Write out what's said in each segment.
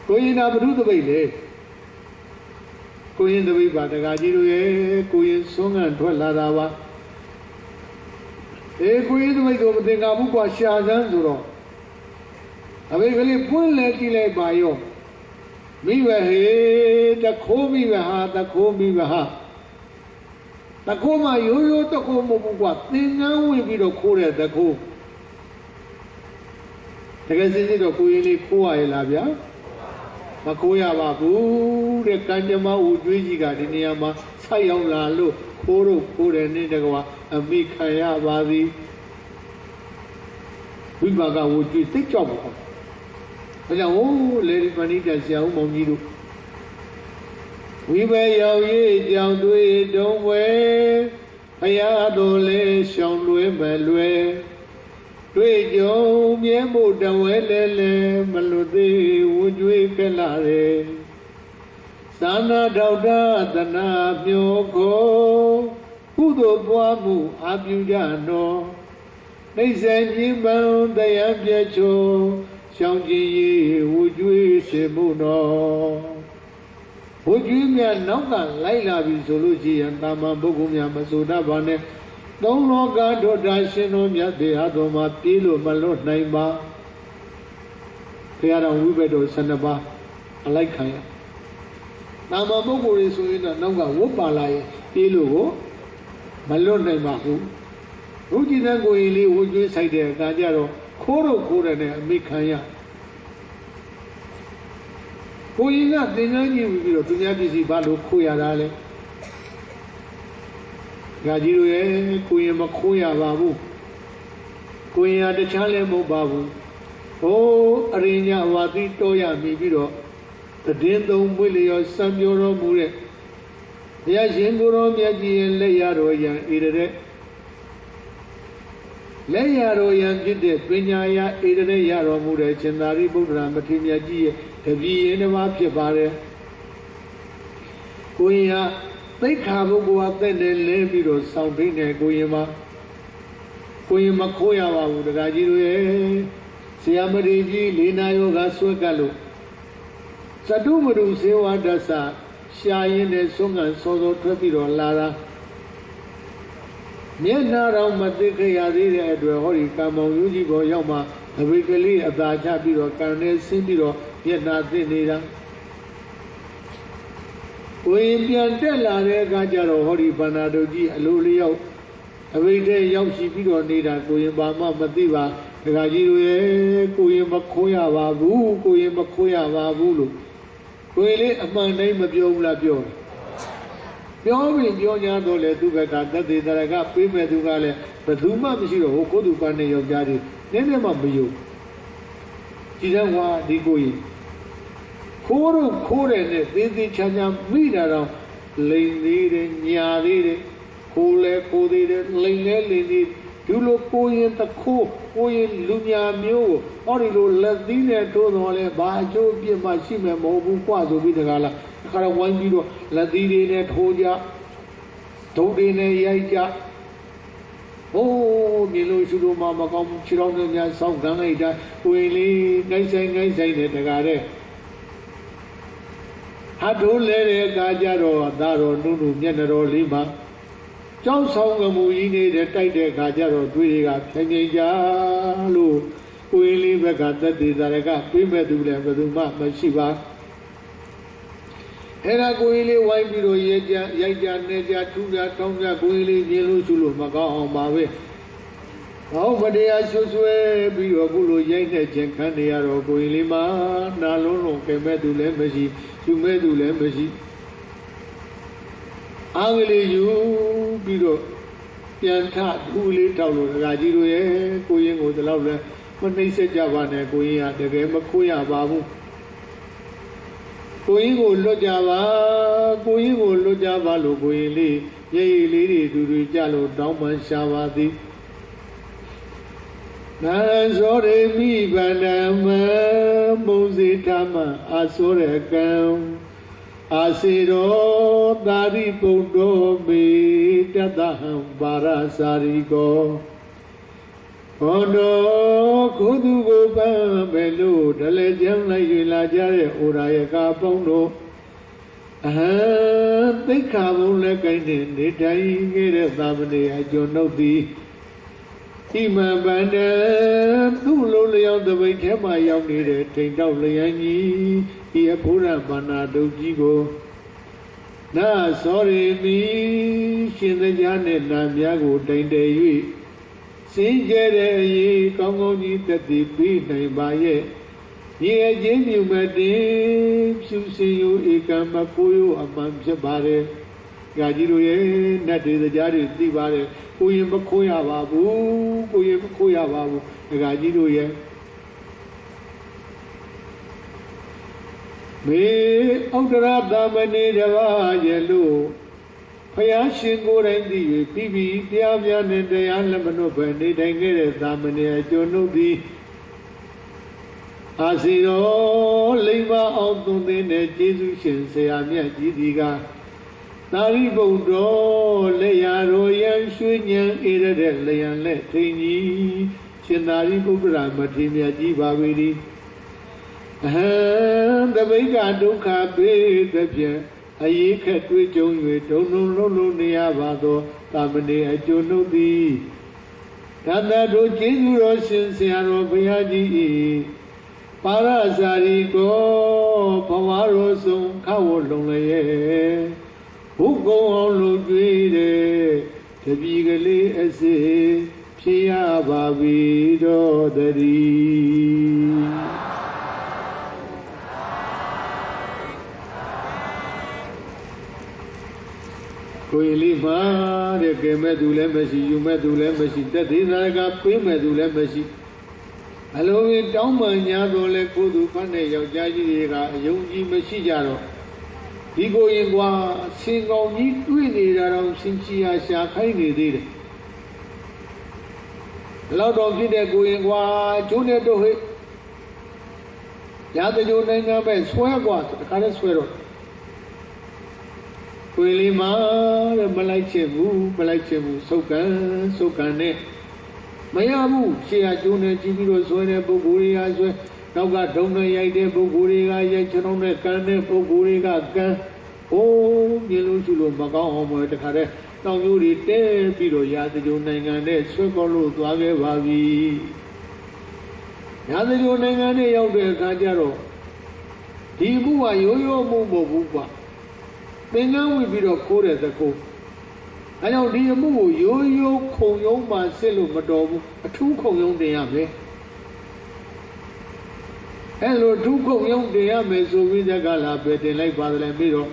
Koyina Bru the Bailey Koyin the Viva, the Gajiru, Koyin Song and Tweladawa. A Koyin the way over the Gabuka Shazanzuro. A very poor lady by you. We were here, the Komi Vaha, the Komi Vaha. The Koma Yoyo to Komo, then now will be the Korea, the Ko. The Gazette of Koyini Koa Labia. Makoya Babu, the Kanjama Udriga, the Niama, Sayam Lalu, Koro, Kore, Nidagawa, and Mikaya Badi. We baga would be take job. Oh, Lady Manita Siamu. We wear your ye, down to it, don't wear. Ayadole, Shanlue, Malue. Yo, Miemo, the Welle, Malode, would you calare? Sana Dauda, Dana, Myoko, Udo Buamu, Abujano. They send him bound the Abjacho, Shangi, would you Semuno? Would you be a Naka, Laila Visoluci and Tama Bogumia Masuda Bane? Don't know God or Dashin on Yade Adoma, Pilo, Malot Naima. They are a Wibedo Sanaba. I like Kaya. Nama Bogo is in a Nanga Wopalai, Pilo, Malot Naimahu. Who didn't go in, would you say there, Gajaro, Koro Korane, Mikaya? Who is not the Nani to Yabisi Balu Kuyadale? Gajiru, Kuyama Kuya Babu. Kuya the Chalemo Babu. Oh, Arena Wadi Toya Mibiro. The Dendo Willie Samuro Mure. Yajinguro Yaji and Leyaroya Ide. Leyaroya Gide, Pinyaya Ide Yaro Mure, Chendari Budra, Matinia G, the V in the Mapia. Kuya. They can't go up there and live with something and Goyama Koya, the Gajiru, Siamariji, Lina Yoga Swagalo. Sadumuru Sewa Dasa, Shayin and Song and Sodo Trapiro Lara. Niana Ramadika Yadi, Edward Hori, Kamo, Yuji Boyama, the weekly of the Chapiro, Carne Sindiro, yet nothing neither. Indian Tella Gajaro Hori Banadoji, Alulio, every day Yamshipiro Nida, Kuyama Madiva, Gajiru, Kuyama Koya Babu, Kuyama Koya Babulu. Kuyele, a man name of Yola Bio. Yomi, Yonya Dole, Dugata, that is that I got Prima Dugale, but Duma Mishiro, Kodu Pane of Jadi, Nenema Bio. Chizawa, Digui. Koro Kore, Dindi Chanya, Mida, Lady, Nyari, Kole, Kode, Lady, Tulo Koyan, the Co, Koyan, Lunia Mio, Orilo, Ladina, Tono, Bajo, Mashima, Mobu, Quazo, Vidagala, Karawangido, Ladine, Toja, Todine, Yaja. Oh, Milo Shudo Mama, Chiron, South Ganaida, Willie, nice and Gare. Hadole Gajaro, Daro, Nunu, General Lima. John Songamu, the Tide Gajaro, Twiga, Kenyaja, Lu, Willie Bagata, Dizarega, Primedula, Baduma, Mashiva. Hera Guili, Waibiro, Yaja, Neja, Tuga, Tonga, Guili, Yellow Sulu, Maga, Mawe. How they are so swear, be your Gulu, Yane, Jenkania, Guilima, Nalono, Kemedule, Messi, Tumedule, Messi. I will you, Biro, Yanta, Huli, Taulo, Rajiru, going with the love, when they said Javana, going at the game of Kuya Babu. Going with Lojava, going with Lojava, Loguili, Yay, lady, to Jalo, Dauman Shavadi. Nazore mi banama, Mositama, Asore Gam. Asiro Dari Pondo me Tadaham Barasarigo Ondo kudu gopa belu dale jam lai la jare uraya ka pauno Tikha le kaini ni dai ngere damane ajono di Ima banda tu lo leo the way kema yaw ni de ting dao lian yi Ia pura bana do ji go Na sorry mi shin the jane na mya go ting de yi Sin jere yi kong kong ji tati pi nai ba ye Ye jin yu ma dim Shu sin yu ika ma kuyu amam se bare Gaji ro ye nati the jari ti bare Kuyi ma kuya babu Kuyi ma kuya babu Gaji ro ye Me audara damani dava ye lo Phaya shin ko rai di pipi tia pya ne taya lamano phe ne dai ngere damane ajono di Asiro leima aung tun de ne Jesu shin saya myat ji di ka Tari Buddha le ya ro yan shwe nyan ere de le yan le thing ji Shin Tari Buddha ma thi myat ji ba we di Tabika dukha pe the pya Ayi khat twi chung yue dong nong long long ne ya ba do tamane ajono di Tanda do Jesu ro shin saya ro Bhaya ji Parasari ko Phawa ro sung kha wo long le ye Hu kong aung lo jwi de Tabi kale ase phit ya ba bi do tari Koi li ma de ke me du le me si yu me du le me si tat thi sa ka pwi me du le me si Alo wi taung ma nya do le ko du phat ne yaw ja ji de ka ayong ji ma shi ja ro Di ko yin kwa sin kaung ji twi ne da taung sin chi ya sha khai ne de de Lao taung phit de ko yin kwa chu ne to he Ya ta jo nai nga me swe kwa ta ka le swe ro Koi li ma de malai chin mu sou kan ne Maya mu shi ya chu ne chi pi ro swe ne pukku ri ya swe Nauk ka dong ne yai de pukku ri ka yai chonong ne kan ne pukku ri ka kan Oh myin lo chu lo ma kaung aung mo ta kha de Taung yo ri te pi ro ya ta jo nai nga ne swe ko lo twa ke ba bi Ya ta jo nai nga ne yaw de kha ja ro Di mu wa yo yo mu mo bu kwa Thing ngang we pi ro ko de ta ko Ai jaung di mu ko yo yo khong yong ma sit lo ma taw bu Athu khong yong tin ya me Ai lo athu khong yong tin ya me so pi ta ka la pe tin lai pa da le pi ro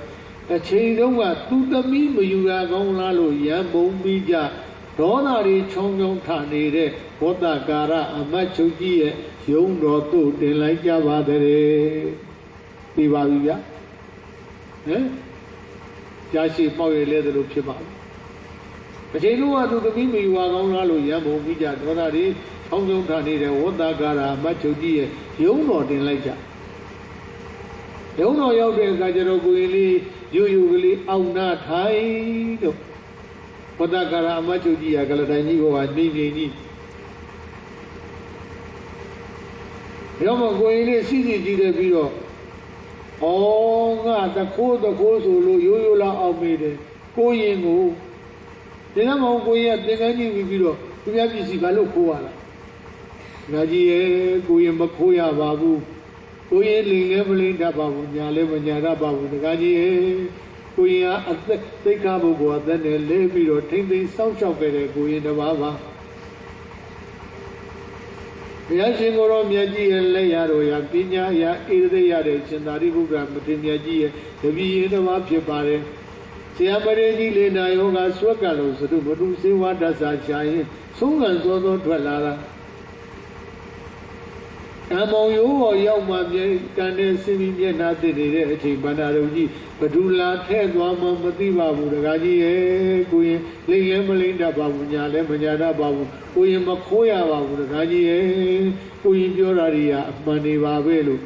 A chain taung ka tu tami ma yu ya kaung la lo yan bong pi ja Daw na ri chong yong tha ne de Bodhakara amat chou ji ye Yong ro tu tin lai ja ba de Pi ba bi ya Ja shi pao ye le de lo phit ba A chain lo ka tu tami ma yu ya kaung la lo yan bong pi ja Daw na ri chong yong tha ne de Bodhakara amat chou ji ye Yong ro tin lai ja Yong ro yaw de ka ja ro ko yin li Yu yu ka li aung na thai do Bodhakara amat chou ji ya ka la dai ni ko wa ni ni ni Yaw ma ko yin li si si ji de pi ro Oh nga ta ko so lo yo yo la aung me de Ko yin ko Tin na ma ko yin tin kan ji pi ro Tu mya pi si ba lo ko wa la Nga ji ye ko yin ma ko ya ba bu Ko yin ling le ma ling da ba bu nya le ma nya da ba bu Nga ji ye ko yin a tat Tikha bu ko a tat ne le pi ro Thing thing saung chok ke de ko yin da ba ba Bhaya shin ko ro myat ji ye le ya ro ya Pinya ya ere ya de Shin Tari Buddha ma thi myat ji ye Tabi yin da ba phit pa de Saya ma re ji le na yo ka swat ka lo satu ma tu se wa dat sa cha yin Song kan so so thwat la la Among yo wo yaw ma mye kan ne sin pi myat na thit ne de a chain Banda ro ji Badu la the twa ma ma thi ba bu da ka ji ye Ko yin ling le ma ling da ba bu nya le ma nya da ba bu Ko yin ma kho ya ba bu da ka ji ye Ko yin pyo ra ri ya a man ne ba be lo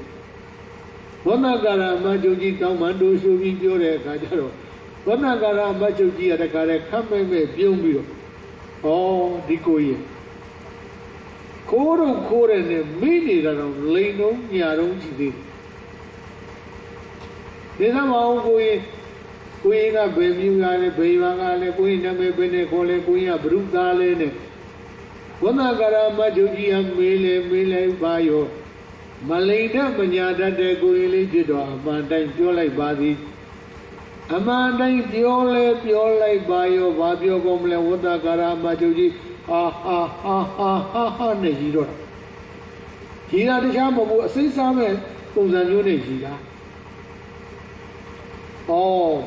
Bodhakara amat chou ji taung man do shu pi pyo de kha ja ro Bodhakara amat chou ji ya ta ka le khat me me pyong pi ro Oh di ko yin ခိုးတော့ခိုးတယ်နဲ့မိနေတာတော့လိန်တော့ညာတော့ကြည့်သေးတယ်ဒီကမအောင်ကိုရင်ကဘယ်မျိုးကလဲဘယ်ရွာကလဲကိုရင်နာမည်ပဲနဲ့ခေါ်လဲကိုရင်ကဘုရုသားလဲနဲ့ဝမကရမဂျုကြီးအမေးလဲပါရောမလိန်တဲ့ပညာတတ်တဲ့ကိုရင်လေးဖြစ်တော့အမှန်တိုင်းပြောလိုက်ပါသည်အမှန်တိုင်းပြောလိုက်ပါရောဘာပြောကုန်မလဲဝတ္တကာရမဂျုကြီးဟာနဲ့ကြီးတော့ကြီးတာတခြားမဟုတ်ဘူးအစိမ့်စားမဲ့ပုံစံမျိုးနဲ့ကြီးတာ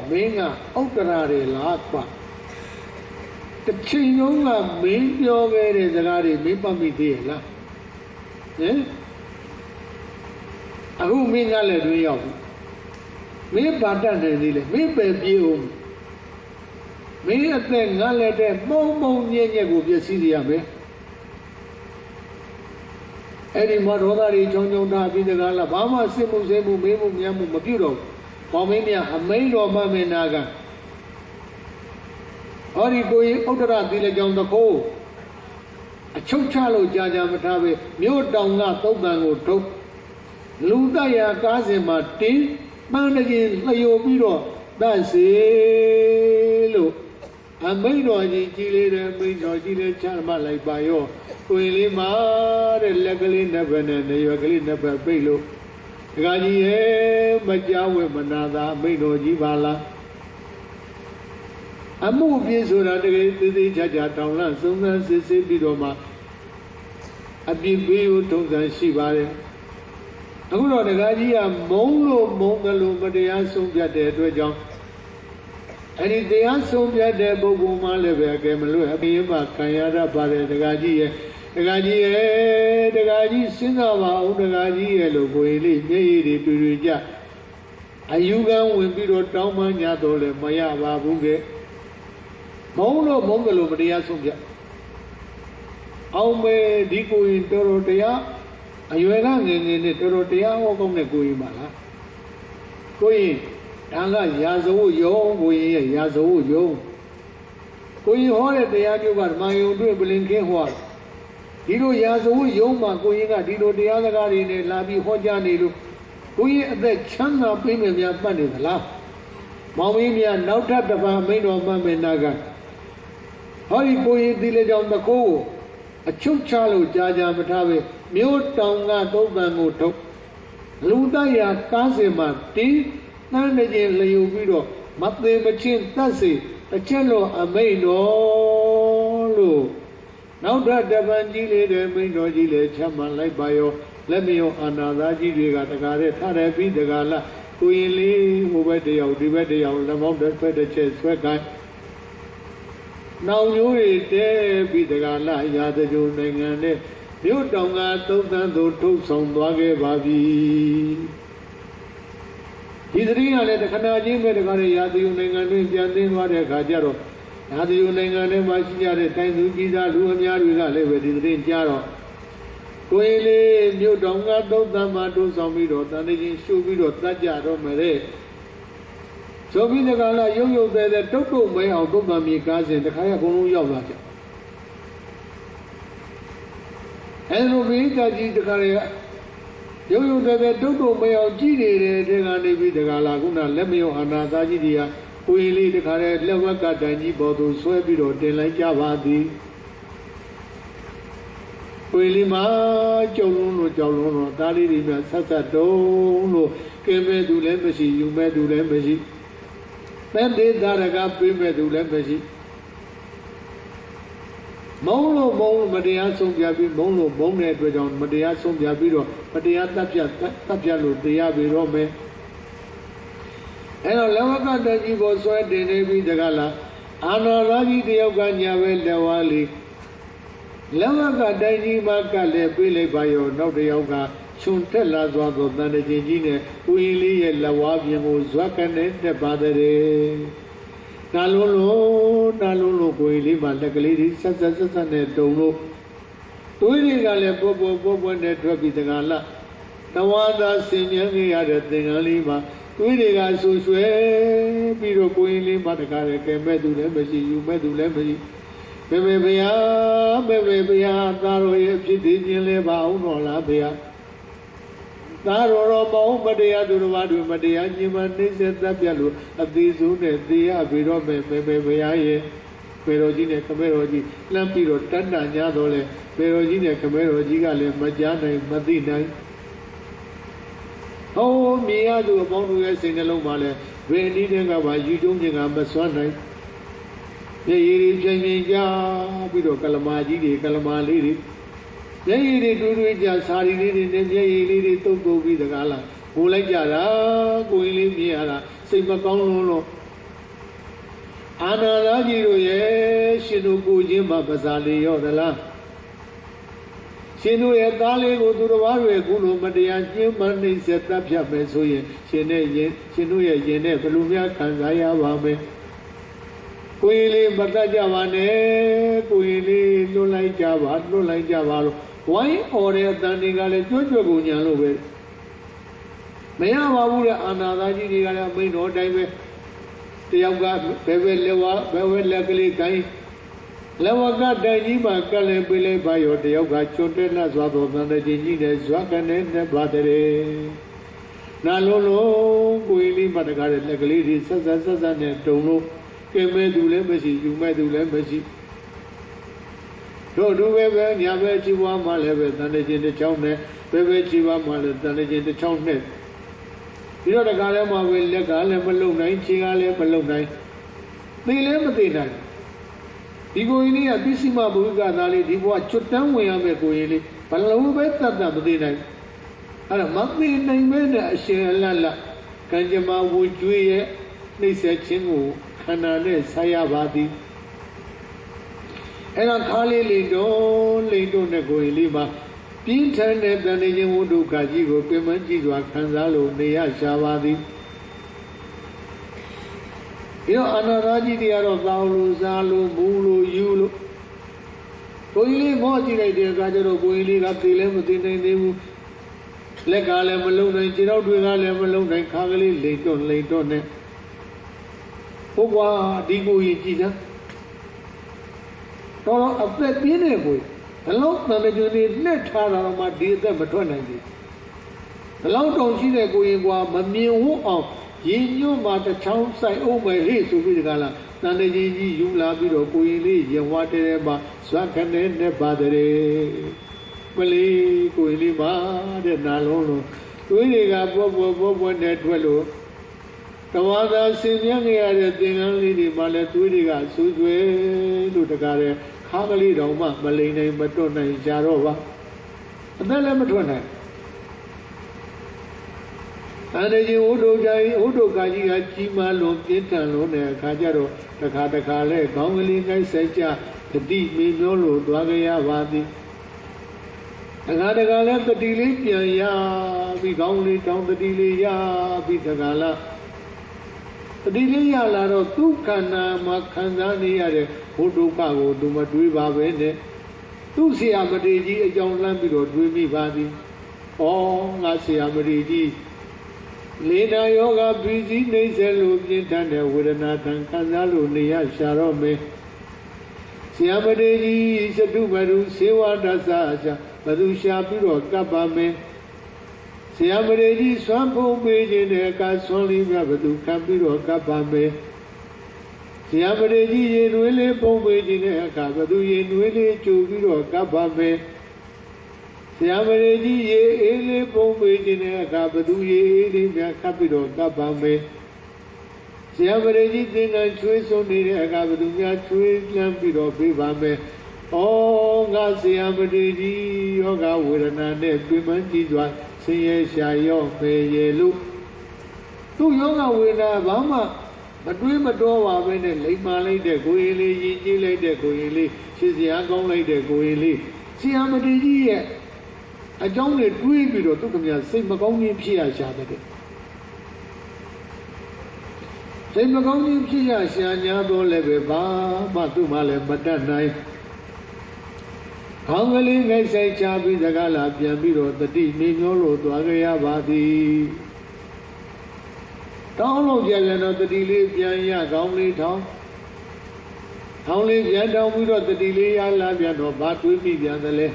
မင်းကဥတ္တရာတွေလားကွာတစ်ချိန်လုံးကမင်းပြောခဲ့တဲ့စကားတွေမင်းပတ်မိသေးရဲ့လားဟင်အခုမင်းကလည်းတွင်ရောက်ပြီမင်းပါတတ်နေသေးလေမင်းပဲပြေအောင်မင်းအသက်ငါလည်းတဲ့ပုံညက်ကိုပြည့်စည်ရမယ်အဲ့ဒီမှာဒေါသတွေချုံထားပြီးတကားလားဘာမှစစ်မှုမေးမှုမြတ်မှုမပြုတော့ဘောင်းမင်းများအမိန်တော်မှမင်းနာကဟောဒီကိုရင်ဥတ္တရသီလကြောင့်တခိုးအချုပ်ချလို့ကြာမထားပဲမြို့တောင်ကသုတ်တန်ကိုထုတ်လူတရာကားစင်မှာတင်းပန်းတကြီးလျော်ပြီးတော့တတ်စေလို့အမိန်တော်ကြီးလေးတဲ့မိန်တော်ကြီးလေးချမ်းမလိုက်ပါရောကိုရင်လေးမှာတဲ့လက်ကလေးနှစ်ဘက်နဲ့နေရွက်ကလေးနှစ်ဘက်ပိတ်လို့ဒကာကြီးရဲ့မကြောက်ဝဲမနာသာမိန်တော်ကြီးပါလားအမှုပြေဆိုတာတကယ်သေးချာတောင်းလန့်စုံစမ်းစစ်ဆေးပြီးတော့မှအပြစ်ပေးဖို့ထုံးစံရှိပါတယ်အခုတော့ဒကာကြီးကမုန်းတယ်လို့မတရားဆုံးဖြတ်တဲ့အတွက်ကြောင့်အဲ့ဒီတရားဆုံးဖြတ်တဲ့ပုဂ္ဂိုလ်မှလည်းပဲအကယ်မလွတ်အပြင်းမှခံရတတ်ပါတယ်ဒကာကြီးရဲ့ဒကာကြီးစဉ်းစားပါအောင်ဒကာကြီးရဲ့လို့ကိုယ်လေးမျက်ရည်တွေတွေ့ကြအယူခံဝင်ပြီးတော့တောင်းပန်ကြတော့လည်းမရပါဘူးကဲမုန်းတယ်လို့မတရားဆုံးဖြတ်အောင်မေဒီကိုရင်တော်တရားအရွယ်ကငယ်နဲ့တော်တရားဟောကောင်းတဲ့ကိုရင်ပါလားကိုရင်ဒါကရာဇဝတ်ယုံကိုရင်ရဲ့ရာဇဝတ်ယုံကိုရင်ဟောတဲ့တရားမျိုးကဓမ္မယုံတွေ့ပလင်ခင်းဟောဒီလိုရာဇဝတ်ယုံမှာကိုရင်ကဒီလိုတရားစကားတွေနဲ့လာပြီးဟောကြားနေလို့ကိုရင်အသက်ချမ်းသာပေးမယ်များပတ်နေသလားမောင်မင်းများနောက်ထပ်တစ်ပါးမိန်တော်မှမေနာကဟောဒီကိုရင်ဒီလေကြောင့်တကိုးအချုပ်ချလို့ကြာမထားပဲမြို့တောင်ကသုံးပန်ကိုထုတ်လူတရာကားစင်မှာတင်းတန်းနေခြင်းလျူပြီးတော့မသေးမချင်းတတ်စေတစ်ချက်လို့အမိန်တော်လို့နောက်ထပ်တပန်ကြီးလေးတဲ့မိန်တော်ကြီးလည်းချမ်းမှလိုက်ပါရောလက်မရောအာနာသာကြီးတွေကတကားတဲ့ထားတယ်ပြီးတကားလားကိုရင်လေးဟိုဘက်တယောက်ဒီဘက်တယောက်လက်မောင်းတစ်ဖက်တစ်ချက်ဆွဲကိုင်းနောင်မျိုးတွေတဲပြီးတကားလားရာဇဂုနိုင်ငံနဲ့မြို့တောင်ကသုံးသန်းသို့ထုတ်ဆောင်သွားခဲ့ပါပြီဒီသတိကလည်းတခဏချင်းပဲတကားရရာဇဂုနိုင်ငံတွင်ပြန်သိမ်းသွားတဲ့အခါကျတော့ရာဇဂုနိုင်ငံထဲမှာရှိကြတဲ့တိုင်းသူကြီးသားလူအများတွေကလည်းပဲဒီသတိကြားတော့ကိုယ်လေးမြို့တောင်ကသုံးသန်းမှာထုတ်ဆောင်ပြီးတော့တန်တချင်းရှုပြီးတော့တတ်ကြတော့မယ်တဲ့ဆိုပြီးတကားလားရုပ်တဲ့တုတ်မဲအောင်သုံးသန်းမြေကားစဉ်တခါရအကုန်လုံးရောက်လာကြအဲလိုပြီးကြကြီးတခါရရုပ်တဲ့တုတ်မဲအောင်ကြည့်နေတဲ့တဲ့ကနေပြီးတကားလားခုနလက်မယောအာနာသားကြီးတွေကကိုယ်လေးတခါရလက်ဝက်ကတိုင်ကြီးပေါ်သို့ဆွဲပြီးတော့တင်လိုက်ကြပါသည်ကိုယ်လေးမှာကြောက်လုံးတော့သားလေးတွေများဆက်တုံးလို့ကဲမဲ့သူလည်းမရှိယူမဲ့သူလည်းမရှိတဲ့ဒေသရကပေးမဲ့သူလည်းမရှိမုံလို့မတရားဆုံးပြပြီးမုံတဲ့အတွက်ကြောင့်မတရားဆုံးပြပြီးတော့မတရားတပ်ပြလို့တရားပြီတော့မယ်အဲ့တော့လဝကတကြီးပေါ်ဆွဲတင်နေပြီးတကလားအာနာရာကြီးတယောက်ကညာပဲလက်ဝါးလေးလဝကတိုင်းကြီးမှာကလည်းပြေးလိုက်ပါရောနောက်တယောက်ကခြုံတက်လာသွားသောတန်တကြီးကြီးနဲ့ဦးရင်လေးရဲ့လက်ဝါးပြင်ကိုဇွတ်ကနေတက်ပါတဲ့နာလုံးလို့ကိုရင်လေးမှာလက်ကလေးတွေဆက်နဲ့တုံလို့သွေးတွေကလည်းပေါ်နဲ့ထွက်ပြီးတကလားတဝါသာဆင်မြန်းခဲ့ရတဲ့သင်္ကန်းလေးမှာသွေးတွေကဆူရွှဲပြီးတော့ကိုရင်လေးမှာတကားလည်းကဲမဲ့သူလည်းမရှိယူမဲ့သူလည်းမရှိဘ မေဘုရားမေဘုရားသားတော်ရဲ့ဖြစ်တည်ခြင်းလေးပါအောင်တော်လားဘုရားသားတော်မဟုတ်မတရားသူတော်ဘာတွေမတရားညင်မနှိမ့်ဆက်တပ်ပြလို့အသေးဆုံးနဲ့သေရပြီးတော့မေဘုရားရဲ့ပေတော်ကြီးနဲ့ခမဲတော်ကြီးလှမ်းပြီးတော့တဏ္ဍာညာတော်လဲပေတော်ကြီးနဲ့ခမဲတော်ကြီးကလည်းမကြားနိုင်မသိနိုင်ဟောမြင်ရသူအပေါင်းတို့ရဲ့စိတ်နှလုံးမှာလဲဘယ်နည်းတည်းကပါယူကျုံးခြင်းကမစွမ်းနိုင်မျက်ရည်တွေပြင်းပြင်းကြပြီးတော့ကလမာကြီးတွေကလမာလေးတွေမျက်ရည်တွေတူတူကြစာရီလေးတွေနဲ့မျက်ရည်လေးတွေတုပ်တုပ်ပြီးတကားလားဟိုလိုက်ကြတာကိုယ်လေးမြင်ရတာစိတ်မကောင်းလို့အာနာရာကြီးတို့ရဲ့ရှင်တို့ကိုချင်းမှာပစာလေးရောသလားရှင်တို့ရဲ့သားလေးကိုသူတော်ဘာတွေကုလိုမတရားကျင်းပနှိမ့်ဆက်တပ်ဖြတ်မယ်ဆိုရင်ရှင်တို့ရဲ့ရင်နဲ့ဘယ်လိုများခံစားရပါမယ်ကိုယ်လေးမတတ်ကြပါနဲ့ကိုယ်လေးလွတ်လိုက်ကြပါလို့ဝိုင်းအော်တဲ့အတန်တွေကလည်းကြွကြွကိုညာလို့ပဲမရပါဘူးတဲ့အာနာသာကြီးတွေကလည်းမိန်တော်တိုင်းပဲတယောက်ကဘယ်ဘက်လက်ကလေးကိုင်းလက်ဝကတိုင်ကြီးမှာကလည်းပေးလိုက်ပါရောတယောက်ကချွတ်တဲ့နတ်စွာတော်သံတကြီးကြီးနဲ့ဇွာကနေနဲ့ပါတဲ့နာလုံးလုံးကိုယ်လေးမတကားတဲ့လက်ကလေးတွေဆက်နဲ့တုံလို့ကဲမဲ့သူလည်းမရှိယူမဲ့သူလည်းမရှိတို့သူပဲညာပဲជីဝါမှလည်းပဲတန်တဲ့ချင်းတစ်ချောင်းနဲ့ပဲជីဝါမှလည်းတန်တဲ့ချင်းတစ်ချောင်းနဲ့ပြီးတော့တကားလည်းမှာပဲလက်ကလည်းမလုံနိုင်ခြေကလည်းမလုံနိုင်သိလည်းမသိနိုင်ဒီကိုရင်လေးကပစ္စည်းမဘုရားသားလေးဒီဘဝချွတ်တန်းဝင်ရမယ်ကိုရင်လေးဘလုံးပဲတတ်မသိနိုင်အဲ့ဒါမသိနိုင်ပဲနဲ့အရှင်အလတ်ကံကြမ္မာဝင်ကျွေးရဲ့နှိမ့်ဆက်ခြင်းကိုခန္ဓာနဲ့ဆက်ရပါသည်အဲ့ဒါခါလေးလိန်တော့နဲ့ကိုရင်လေးမှာပြင်းထန်တဲ့တဏှာခြင်းဝိဒုက္ခကြီးကိုပြင်းမကြည့်စွာခံစားလို့နေရရှာပါသည်ဒီတော့အနာရာကြီးတွေကတော့တောင်းလို့စားလို့မူလို့ယူလို့ကိုရင်လေးမောကြည့်လိုက်တဲ့အခါကျတော့ကိုရင်လေးကသိလည်းမသိနိုင်သေးဘူးလက်ကလည်းမလုံနိုင်ခြေထောက်တွေကလည်းမလုံနိုင်ခါကလေးလိန်တော့နဲ့ဟုတ်ကွာဒီကိုရင်ကြည်စမ်းတော့အသက်ပြင်းနေကိုဘလောက်တန်တဲ့ကျွန်းလေးနှက်ထားတာမှဒီအသက်မထွက်နိုင်ဘူးဘလောက်တောင်ရှိတဲ့ကိုရင်ကွာမမြင်ဝတ်အောင်ရင်ညွတ်မှာတစ်ချောင်းဆိုင်အောင်မယ်ဟေ့ဆိုပြီးဒီကလာတန်တဲ့ကြီးယူလာပြီးတော့ကိုရင်လေးရင်ဝါတဲမှာဇွတ်ခနဲ့နဲ့ပါတယ်မလေးကိုရင်လေးပါတဲ့နာလုံးလုံးတွေးတွေကပေါ်နဲ့ထွက်လို့တဝါသာဆင်မြန်းရတဲ့သင်္ကန်းလေးတွေမှလည်းတွေးတွေကဆူဆွဲလို့တကားတဲ့ခါကလေးတောင်မှမလိမ့်နိုင်မတွတ်နိုင်ကြတော့ပါအသက်လည်းမထွက်နိုင်အဲ့ဒီဝိဒုက္ခကြီးကကြီးမားလို့ပြင်းထန်လို့နဲ့အခါကျတော့တခါလဲခေါင်းကလေးကိုက်ဆိုင်ကြတတိမေမျိုးလို့သွားကြရပါသည်တခါလဲတတိလေးပြန်ရပြီးခေါင်းလေးတောင်းတတိလေးရပြီးတခါလားတတိလေးရလာတော့သူခန္ဓာမှာခံစားနေရတဲ့ဘုဒ္ဓကကိုသူမတွေးပါပဲနဲ့သူဆရာမထေရကြီးအကြောင်းလှမ်းပြီးတော့တွေးမိပါသည်။ဩငါဆရာမထေရကြီးလေနာယောဂပီစီနှိမ့်ဆက်လို့ပြင်းထန်တဲ့ဝေဒနာတန်ခံစားလို့နေရရှာတော့မယ်။ဆရာမထေရကြီးစတုမရုစေဝဒသအချဘသူရှာပြီးတော့ကပ်ပါမယ်။ဆရာမထေရကြီးစွမ်းဖုံးပေးခြင်းတဲ့အခါဆွမ်းလေးများဘသူခံပြီးတော့ကပ်ပါမယ်။ဆရာမထေရကြီးရေနွေးလေးပုံပေးခြင်းတဲ့အခါဘသူရေနွေးလေးကြိုပြီးတော့ကပ်ပါမယ်။ဆရာမထေရကြီးရေအေးလေးပုံပေးခြင်းတဲ့အခါဘသူရေအေးလေးများကပ်ပြီးတော့ကပ်ပါမယ်။ဆရာမထေရကြီးသင်္ကန်းချွေးဆုံးနေတဲ့အခါဘသူများချွေးလမ်းပြီးတော့ပေးပါမယ်။ဩငါဆရာမထေရကြီးယောဂဝေဒနာနဲ့ပြင်းမှန်းကြည့်စွာဆင်းရဲရှာရော့ပေရဲ့လို့သူယောဂဝေဒနာဘာမှမတွေးမတော်ပါပဲနဲ့လိမ္မာလိုက်တဲ့ကိုယ်ရည်လေးရည်ကြည်လိုက်တဲ့ကိုယ်ရည်လေးရှင်းစရာကောင်းလိုက်တဲ့ကိုယ်ရည်လေးဆရာမထေရကြီးရဲ့အကြောင်းတွေတွေးပြီးတော့သူကမြစိတ်မကောင်းခြင်းဖြစ်ရရှာတဲ့စိတ်မကောင်းခြင်းဖြစ်ရရှာညာတော့လည်းပဲဘာမှသူ့မှလည်းမတတ်နိုင်ခေါင်းကလေးငိုက်ဆိုင်ချပြီးစကားလာပြန်ပြီးတော့တတိနေမျိုးလို့သွားကြရပါသည်တောင်းလို့ပြန်တော့တတိလေးပြန်ရခေါင်းလေးထောင်း Only Yadam without the delay, I love you, but with me the other.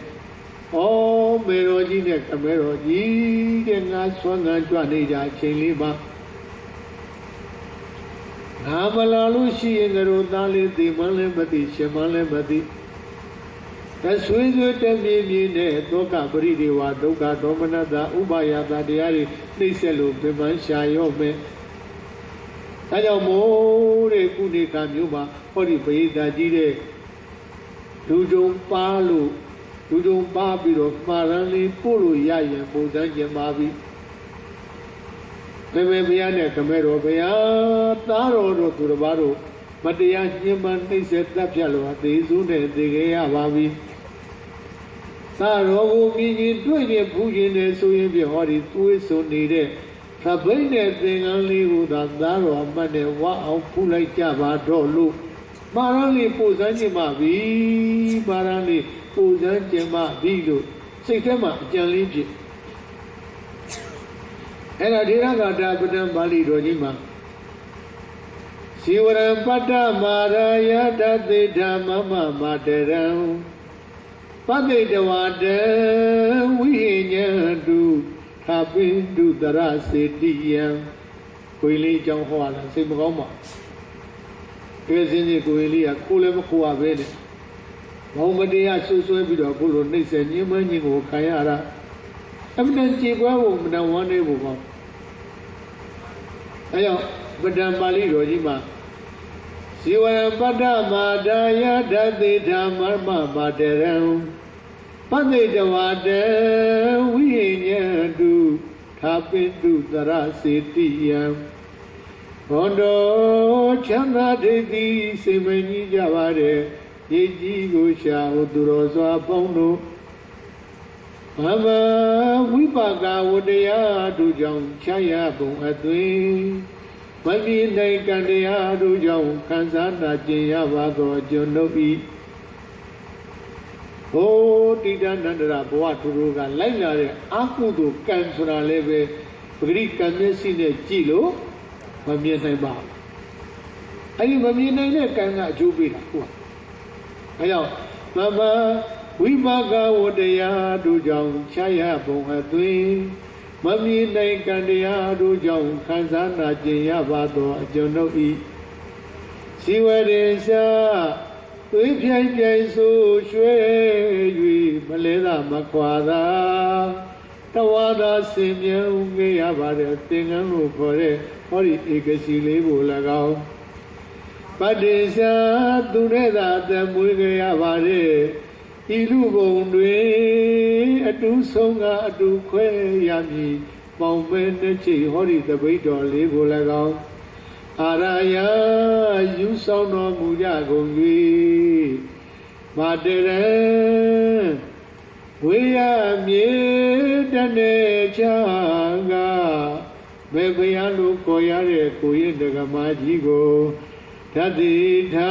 Oh, Meroji, Meroji, and I swung and Juanija, Chinliba. Namalalushi and the Rodali, the Malemati, Shemalemati. As we would tell me, Toka Bridiwa, Doka Domanada, Ubaya, Diari, Niselu, the Manshayo. I am more a Kunika Numa, or the Payda Jide, Dujum Palu, Dujum Babilo, Marani, Pulu Yaya, Muzanja Mabi. Memebiana Camero, Bea, Taro to the Baro, but the Yajiman, they said Tapjalo, the Zune, the Gea Babi. Taro, meaning 20 Pugin, so you be horrid, who is so needed. Sabine thing only would have Daro, Mane, Wow, Pulai Java, Dolu. Marani Puzanjima, V. Marani Puzanjima, Vidu. Sikama, Jaliji. And I did not have Bali Rojima. Sivaram Pata Maraya, that they Dama Materam. Pate the water, we do. Happy to the Rasiti, Quilly John Hall, same Roma. Here's in the Quilly, a Kulem Kuavene. Mohamedia Susu Bidokulo, Nisa, Newman, Kayara. Evidence woman, no one ever. Ayo, Madame Bali Rojima. Siwa Madama Daya, that they Damama Maderam. Pande Jawade, we do tap into the Rasiti. Hondo Chanda de Semeni Javade, Yeji Gusha, Udurosa Pondo. Mama, we baga Wodea do Jong Chaya Bungatui. Mami Naikandea do Jong Kansana Jayavago Jonobi. Oh, Tidanandra Boaturuga, Laila, Akudu, Kansura Leve, Greek Kamesine Chilo, Mamia Ba. I am Mamina Kanga Jubila. I know, Mama, we baga Wodea do Jong Chaya Bongatui, Mami Naikandea do Jong Kansana Jayavado, Jonobi. See where is we play so shui, Malena Maquada, Tawada Simeon, Gayabada, Tingan for it, or Ikasili Bulagao. But this Duneda, the Mulgayabade, Ilubonde, a two songa, a two que yami, Mountain, Hori, the weight or Libulagao. Araya, you saw no Mujagongi, Madere, we are made the nature, maybe I look Koyare, Koyin the Gamajigo, Tadita,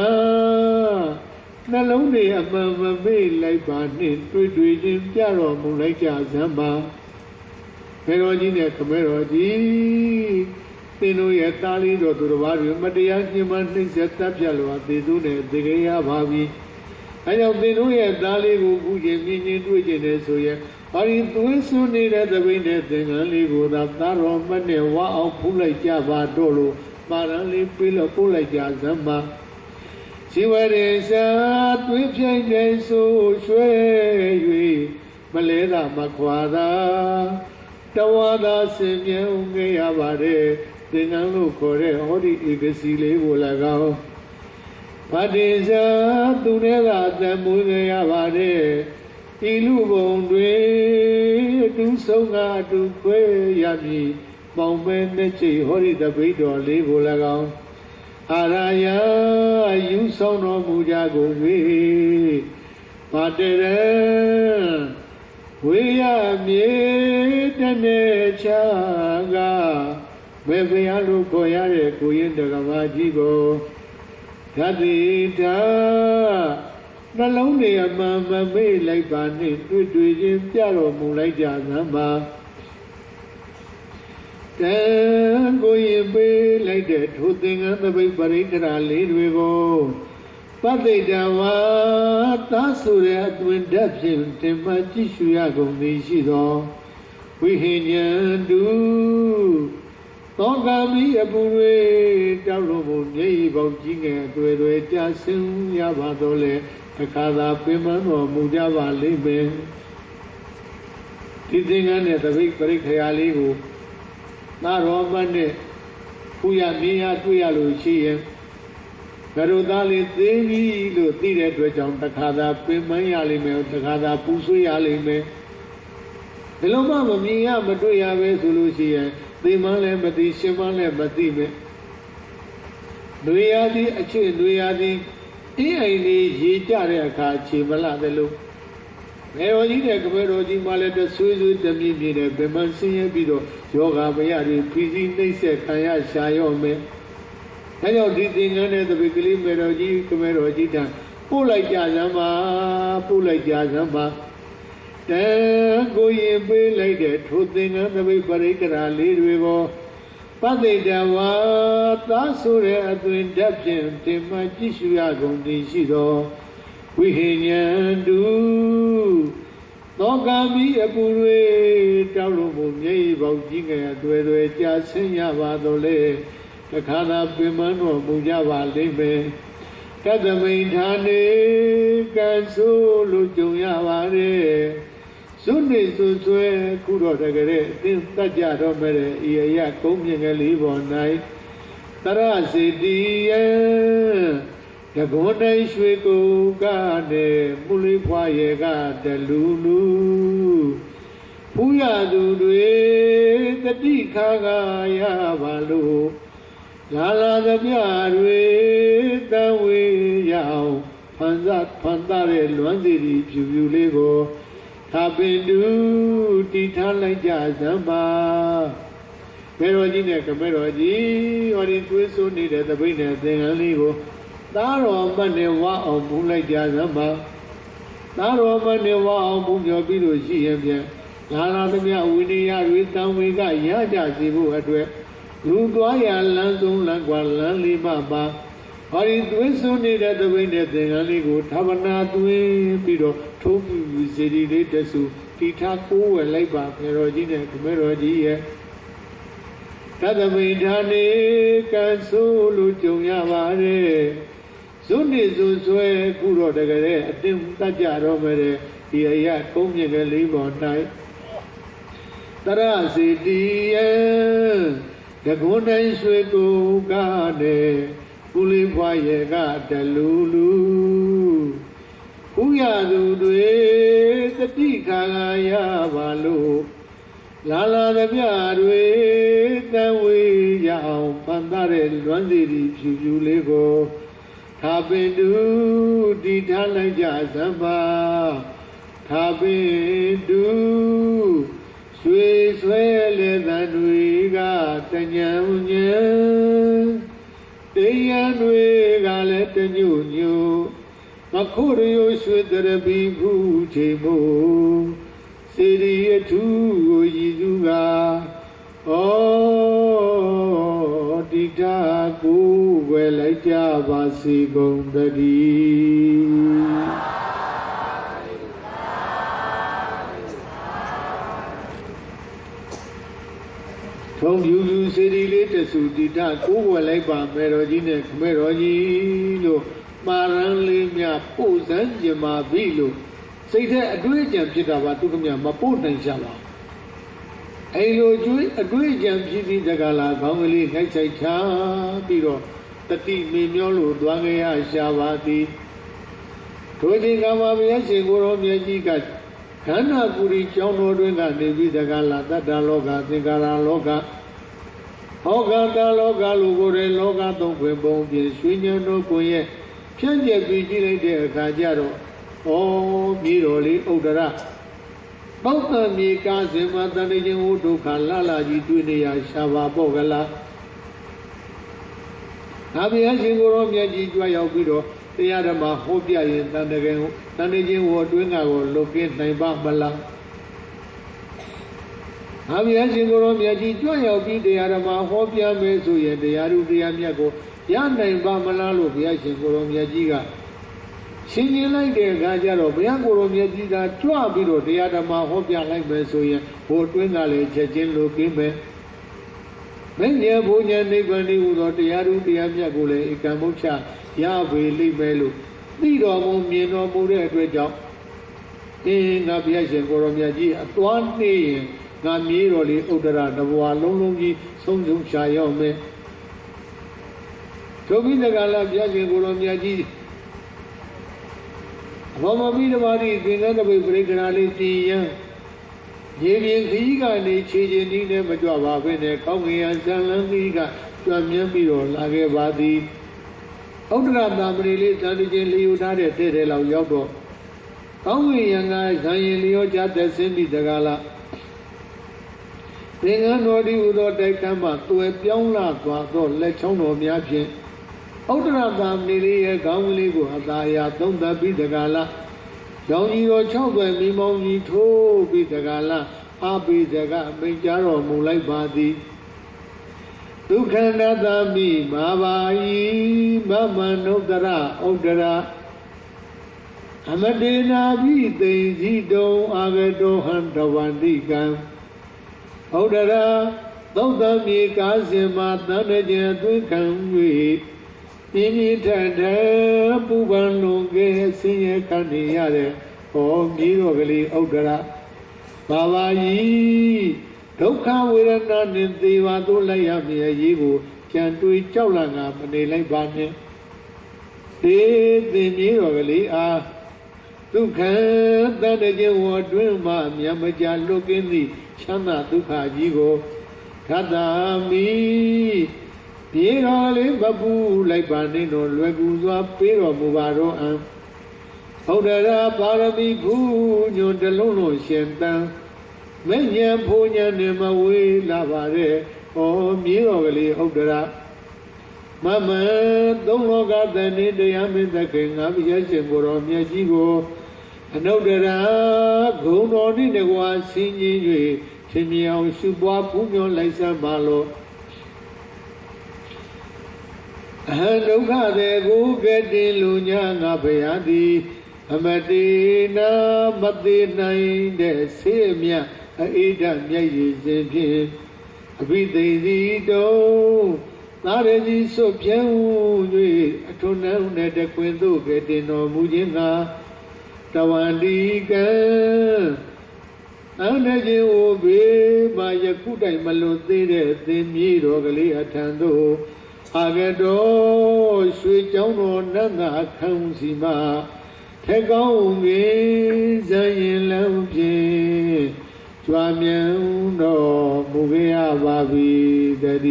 not only a mamma made like Banin, Twitching Jaro, Mulaika Zamba, Merojina Cameroji. Tino Yatali to the Varu, Matia, human things at Tapjalo, they do it, the Gaya Babi. I have been Yatali who gave me into Genesoya, or if we soon need at the window, then only would have Taro, Manewa, Pula Java, Dolo, Marali, Pilla, Pula Jazamba. She went inside with Jane, so shui, Maleda Maquada, Tawada, Simeon, Gayabade. Tingalu Kore, Hori Ikasile Volagao. Padisa, Tunela, the Mugayavade, Ilubonde, Tusonga, Tukwe, Yami, Maumenechi, Hori the Pido, Livolagao. Araya, you saw no Mujago, Padere, we are made the nature. Maybe I look Koyare, Koyin the Gamajigo. Tadita, not only a mamma made like Bani, Twitching Jaro, Mulaja Zamba. Then going be like that, who think on the big barricade, lead we go. Padidava Tasura Twindapsin Timma Tishuyago Nishido Vihinyandu Tongami Abure Darumu Neibo Jinga Dwe Jasim Yabadole Takada Pimano Mujava Libe Tizingan at the big Parikayaligo Naromane Puya Mia Tuyaluchi Garudali Devi lo tire due giorni Takada Pimayalime Takada Pusuyalime Eloma Mia Matuya Vesulucia Dimale Mati Shimale Matime Nuyadi Achi Nuyadi Iani Yitare Kachi Maladelu Eroji Kameroji Maleta Suzu Demi Bemansi Bido Yoga Bayari Pizi Nese Kaya Shayome Hello, this thing and the weekly Meroji, Kumerojita, Pula Jazama, Pula Jazama. Then go ye be like that, who thing and the way Parikara lead we go. Padidava, Tasura, Twin Dapsin, Timma Tishuyago Nishido, Vihinyandu, Nogami Apure, Tarumu, Neibo Jinga, Dwe Jasenya Vadole. Takana Pimano Mujava Lime Kadamintane Kansu Lujuyavare Sunni Susue Kuro Dagare Tim Tajaro Mere Iya Kuming Livo Night Tarasi Dia Dagona Ishweko Gane Mulipwayega Delulu Puya Dudwe Tadikaga Yavalu Lala the Biarwe, the way Yao, Pandare, Luandiri, Pulego, Tabindu, Titala Jazama, Merojina, Cameroji, or in Twisso needed the winner, then a ligo, Daro Manewa of Mula Jazama, Daro Manewa of Mumio Bido GM, Lala the Bia Winnia with Tamiga Yaja Zibu at where. Luguaya Lanzon Langualan Limaba, or in Twisso needed the winner, then a ligo, Tavana Due, Pido, Toku, City Litasu, Titaku, and Laiba, Merojina, Cameroji. Tadamintane, Kansulu, Jungavare, Sunni Susue, Kuro Dagare, Tim Tajaro Mere, Ia Coming a live on night. Tarasi Dia. Dagona Ishweko Gane, Pulipwayega Delulu, Uyadu Due, the Tikaya Valu, Lala the Biarwe, the way Yao, Pandare, Luandiri, Pulego, Tabendu, Titala Jazama, Tabendu. Swe swele danwiga tanyaunya, Dayanwiga let the new Makurio Swedra Bibu Chemo, Siri tu Yizuga, Oh, Titaku, well, I Javasi Gondadi. From you city later to the dark over like Merojina, Merojino, Maran Limia, Posan, Jama Vilo. Say that a great jump Chitava took me a Mapot and Shava. A great jump Chiti the Gala, family, Hexacha, Piro, the team Mimiolo, Dwangea, Shavati. Toji Gamavia, Singoro, Yajikat. Kana Puri Chono Dunga, Nevi the Gala, Daloga, Tingara Loga, Hoga Daloga, Lugore, Loga, Donquebo, Swinyan no Puye, Chanja Vigilate, Kajaro, Oh, Miroli, Odara. Bauta Mika, Zematan, Udu, Kalala, Jitunia, Shava, Bogala. Abia Singoro, Yaji, Joyo, the other Mahopia in Tanagan, Tanajin was doing our locate Naibambala. Abia Singoro, Yaji, Joyo, the other Mahopia, Mesu, and the Arudiamiago, Yan Naibamala, Lopia Singoro, Yajiga, ရှင်ရင်လိုက်တဲ့အခါကျတော့ဘုရားကိုယ်တော်မြတ်ကြီးကကြွပြီးတော့တရားဓမ္မဟောပြလိုက်မယ်ဆိုရင်ဘို့အတွင်းကလည်းချက်ချင်းလိုကင်းမယ်မဉ္ဇဉ်ဘုံဉာဏ်နိဗ္ဗာန်ဤဟူသောတရားဓုတရားမြတ်ကိုလည်းဧကံမုတ်ချရပေလိမ့်မယ်လို့သိတော်မူမြင်တော်မူတဲ့အတွက်ကြောင့်ငါဘုရားရှင်ကိုယ်တော်မြတ်ကြီးအသွားနေရင်ငါမြေတော်လေးဥဒ္ဒရတဘွားလုံးလုံးကြီးဆုံးဆုံးရှာရောက်မယ်ထိုပြီးတကလာဘုရားရှင်ကိုယ်တော်မြတ်ကြီးဘောမပိဓမာတိသင်္ကန်းတပိတ်ပရိက္ခဏလေးတည်ရန်ရေပြင်ခကြီးကနေခြေချင်းဤနဲ့မကြွပါဘဲနဲ့ကောင်းကင်ရဇန်လန်းကြီးကကြွမြန်းပြီးတော့လာခဲ့ပါသည်ဥဒ္ဒရသာမဏေလေးသံတချင်းလျူထားတဲ့တဲ့လောက်ရောက်တော့ကောင်းကင်ရံကဇန်ရင်လျောကြတဲ့ဆင်းပြီးတကလာသင်္ကန်းတော်ဒီဟူသောတိုက်ခန်းမှာသွယ်ပြောင်းလာသွားသောလက်ချောင်းတော်များဖြင့်ဥဒ္ဒရသာမဏေလေးရဲ့ခေါင်းကလေးကိုအသာယာသုံးသပ်ပြီးတကလာရောင်ကြီးတော်6ွယ်မိမောင်းကြီးထိုးပြီးတကလာအာပိစကအမိန့်ကြားတော်မူလိုက်ပါသည်ဒုက္ခန္တသမိမာဘာယီမမနုဒ္ဒရဥဒ္ဒရာအမတေနာဘိသိဉ္စီတုံအာဂတောဟံတဝန္တိကံဥဒ္ဒရာသုတ်တံမြေကားစင်မှာတန်တကြံသွင်းခံ၍ပြင်းပြင်းထန်ထန်ပူပန်လွန်ကဲဆင်းရဲခံနေရတဲ့ဟောမြေတော်ကလေးဥဒ္ဒရာဘာဝါယီဒုက္ခဝေဒနာနှင့်သေပါသို့လိုက်ရမည်အရေးကိုကြံတွေးကြောက်လန့်ကမနေလိုက်ပါနဲ့သေသင်မြေတော်ကလေးအားဒုက္ခတန်တကြံဝအတွင်းမှမြတ်မကြလွတ်ကင်းသည့်ချမ်းသာဒုက္ခကြီးကိုခတ္တာမိပြေတော်လေးမပူလိုက်ပါနှင့်တော့လွယ်ကူစွာပေးတော်မူပါတော့အံဥဒ္ဒရာပါရမီဖူးညွန်တလုံးလုံးရှင်တန်မဉ္ဇဉ်ဘုံဉာဏ်နဲ့မဝေးလာပါတဲ့ဟောမြေတော်ကလေးဥဒ္ဒရာမမသုံးလောကတန်နေတရားမင်းသခင်ငါဘုရားရှင်ကိုယ်တော်မြတ်ကြီးကိုအနုဒ္ဒရာဂုံတော်နှင့်တကွာဆင်းရင်း၍ရှင်မြေအောင်ရှုပွားပူးမြော်လိုက်စမ်းပါလို့အဟံဒုက္ခတဲ့ကိုကတင်လူညာငါဘုရားသည်အမတေနာမသေးနိုင်တဲ့ဆေးမြတ်အေဒမြတ်ရည်စဉ်ဖြင့်အဘိသိတိတုံသာရကြီးစွပြဲ၍အထွန်းနှံနဲ့တခွင်သို့ကတင်တော်မူခြင်းကတဝန္တိကံအန္တခြင်းဝဘေမာယခုတိုင်မလွတ်သေးတဲ့သင်မြေတော်ကလေးအထံသို့အာဂတောရွှေကျောင်းတော်နတ်ငါခံစီမထက်ကောင်းငယ်ဇယင်လမ်းဖြင့်ကြွားမြန်တော်မူခဲ့ရပါပြီတည်းဒ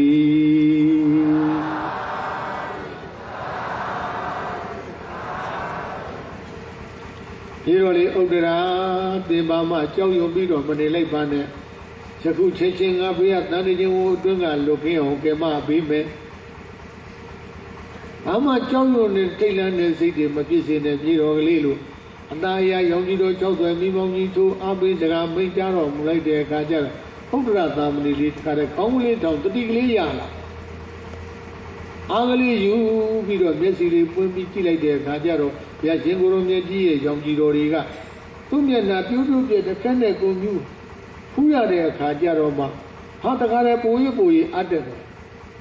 ီလိုလေဥဒ္ဒရာတင်ပါမှကြောက်ရွံ့ပြီးတော့မနေလိုက်ပါနဲ့ယခုချင်းချင်းငါဘုရားတန်တခြင်းကိုအတွင်းကလွတ်ခင်းအောင်ကဲမပေးမယ်ဘာမှကြောက်ရွံ့နေထိတ်လန့်နေစိတ်တွေမပြည့်စင်တဲ့ပြည်တော်ကလေးလို့အတားအရာရောင်ကြီးတော်6သွယ်မိမောင်းကြီးထိုးအပိစကားမိတ်ကြတော်မူလိုက်တဲ့အခါကျတော့ဥဒ္ဒရာသာမဏေလေးတခါတည်းကောင်းကလေးတောင်တတိကလေးရလာအားကလေးယူပြီးတော့မျက်စိလေးပွင့်ပြီးကြည့်လိုက်တဲ့အခါကျတော့ဘုရားရှင်ကိုယ်တော်မြတ်ကြီးရဲ့ရောင်ကြီးတော်တွေကသူ့မျက်နှာပြိုးပြိုးပြတစ်ခက်နဲ့ကိုမြူးဖူးရတဲ့အခါကျတော့မှဟာတခါတည်းပိုးရေးအပ်တယ်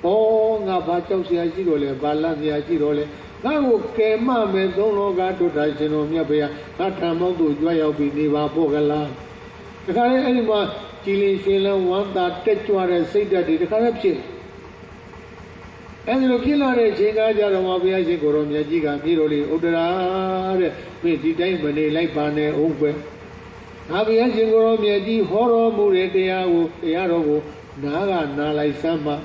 ဩငါဘာကြောက်เสียရှိတော့လဲဘာလန့်เสียရှိတော့လဲငါ့ကိုကယ်မမယ်သုံးလောကဒုထာရှင်တော်မြတ်ဗျာငါထံမောက်တို့ကြွရောက်ပြီးနေပါဖို့ကလားတခါလေအဲ့ဒီမှာကြည်လင်ရှင်လန်းဝမ်းသာတက်ကြွတဲ့စိတ်ဓာတ်တွေတခါလေဖြစ်အဲ့ဒီလိုဖြစ်လာတဲ့အချိန်ကကြတော့မှဘုရားရှင်ကိုယ်တော်မြတ်ကြီးကမြေတော်လေးဥဒ္ဒရာတဲ့မင်းဒီတိုင်းမနေလိုက်ပါနဲ့ဟုတ်ပဲငါဘုရားရှင်ကိုယ်တော်မြတ်ကြီးဟောတော်မူတဲ့တရားတော်ကိုနားကနားလိုက်စမ်းပါ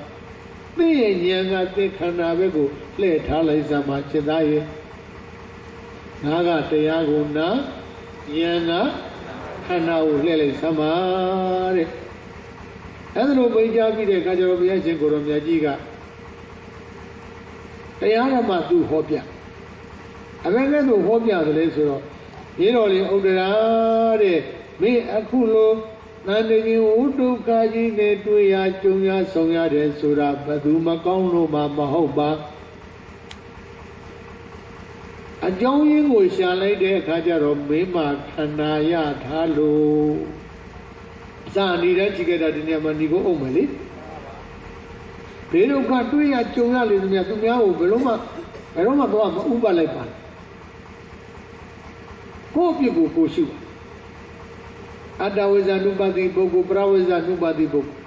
သိရဲ့ဉာဏ်ကသိခန္ဓာဘက်ကိုလှည့်ထားလိုက်စမ်းပါจิตသားရဲ့နားကတရားကိုနားဉာဏ်ကခန္ဓာကိုလှည့်လိုက်စမ်းပါတဲ့အဲ့ဒါလိုပိကြပြီးတဲ့အခါကျတော့ဘုရားရှင်ကိုယ်တော်မြတ်ကြီးကတရားဓမ္မသူဟောပြအဘယ်ကဲ့သို့ဟောပြတယ်လဲဆိုတော့ရေတော်လေးဥဒ္ဒရာတဲ့မင်းအခုလိုတန်တခြင်းဝိဒုက္ခကြီးနဲ့တွေ့ရကြုံရဆောင်ရတယ်ဆိုတာဘယ်သူမကောင်းလို့မှမဟုတ်ပါ အကြောင်းရင်းကိုရှာလိုက်တဲ့အခါကျတော့မင်းမှာခန္ဓာရထားလို့စာနေတဲ့ကြည့်ခဲ့တာဒီနေရာမှာညီဖို့အောင်မယ်လေဘေးဒုက္ခတွေ့ရကြုံရလေသူများကိုဘယ်တော့မှတော့မဥပလိုက်ပါကိုယ့်အပြစ်ကိုရှိပါအတ္တဝိဇ္ဇာနုပါတိပုဂ္ဂိုလ်ပရဝိဇ္ဇာနုပါတိပုဂ္ဂိုလ်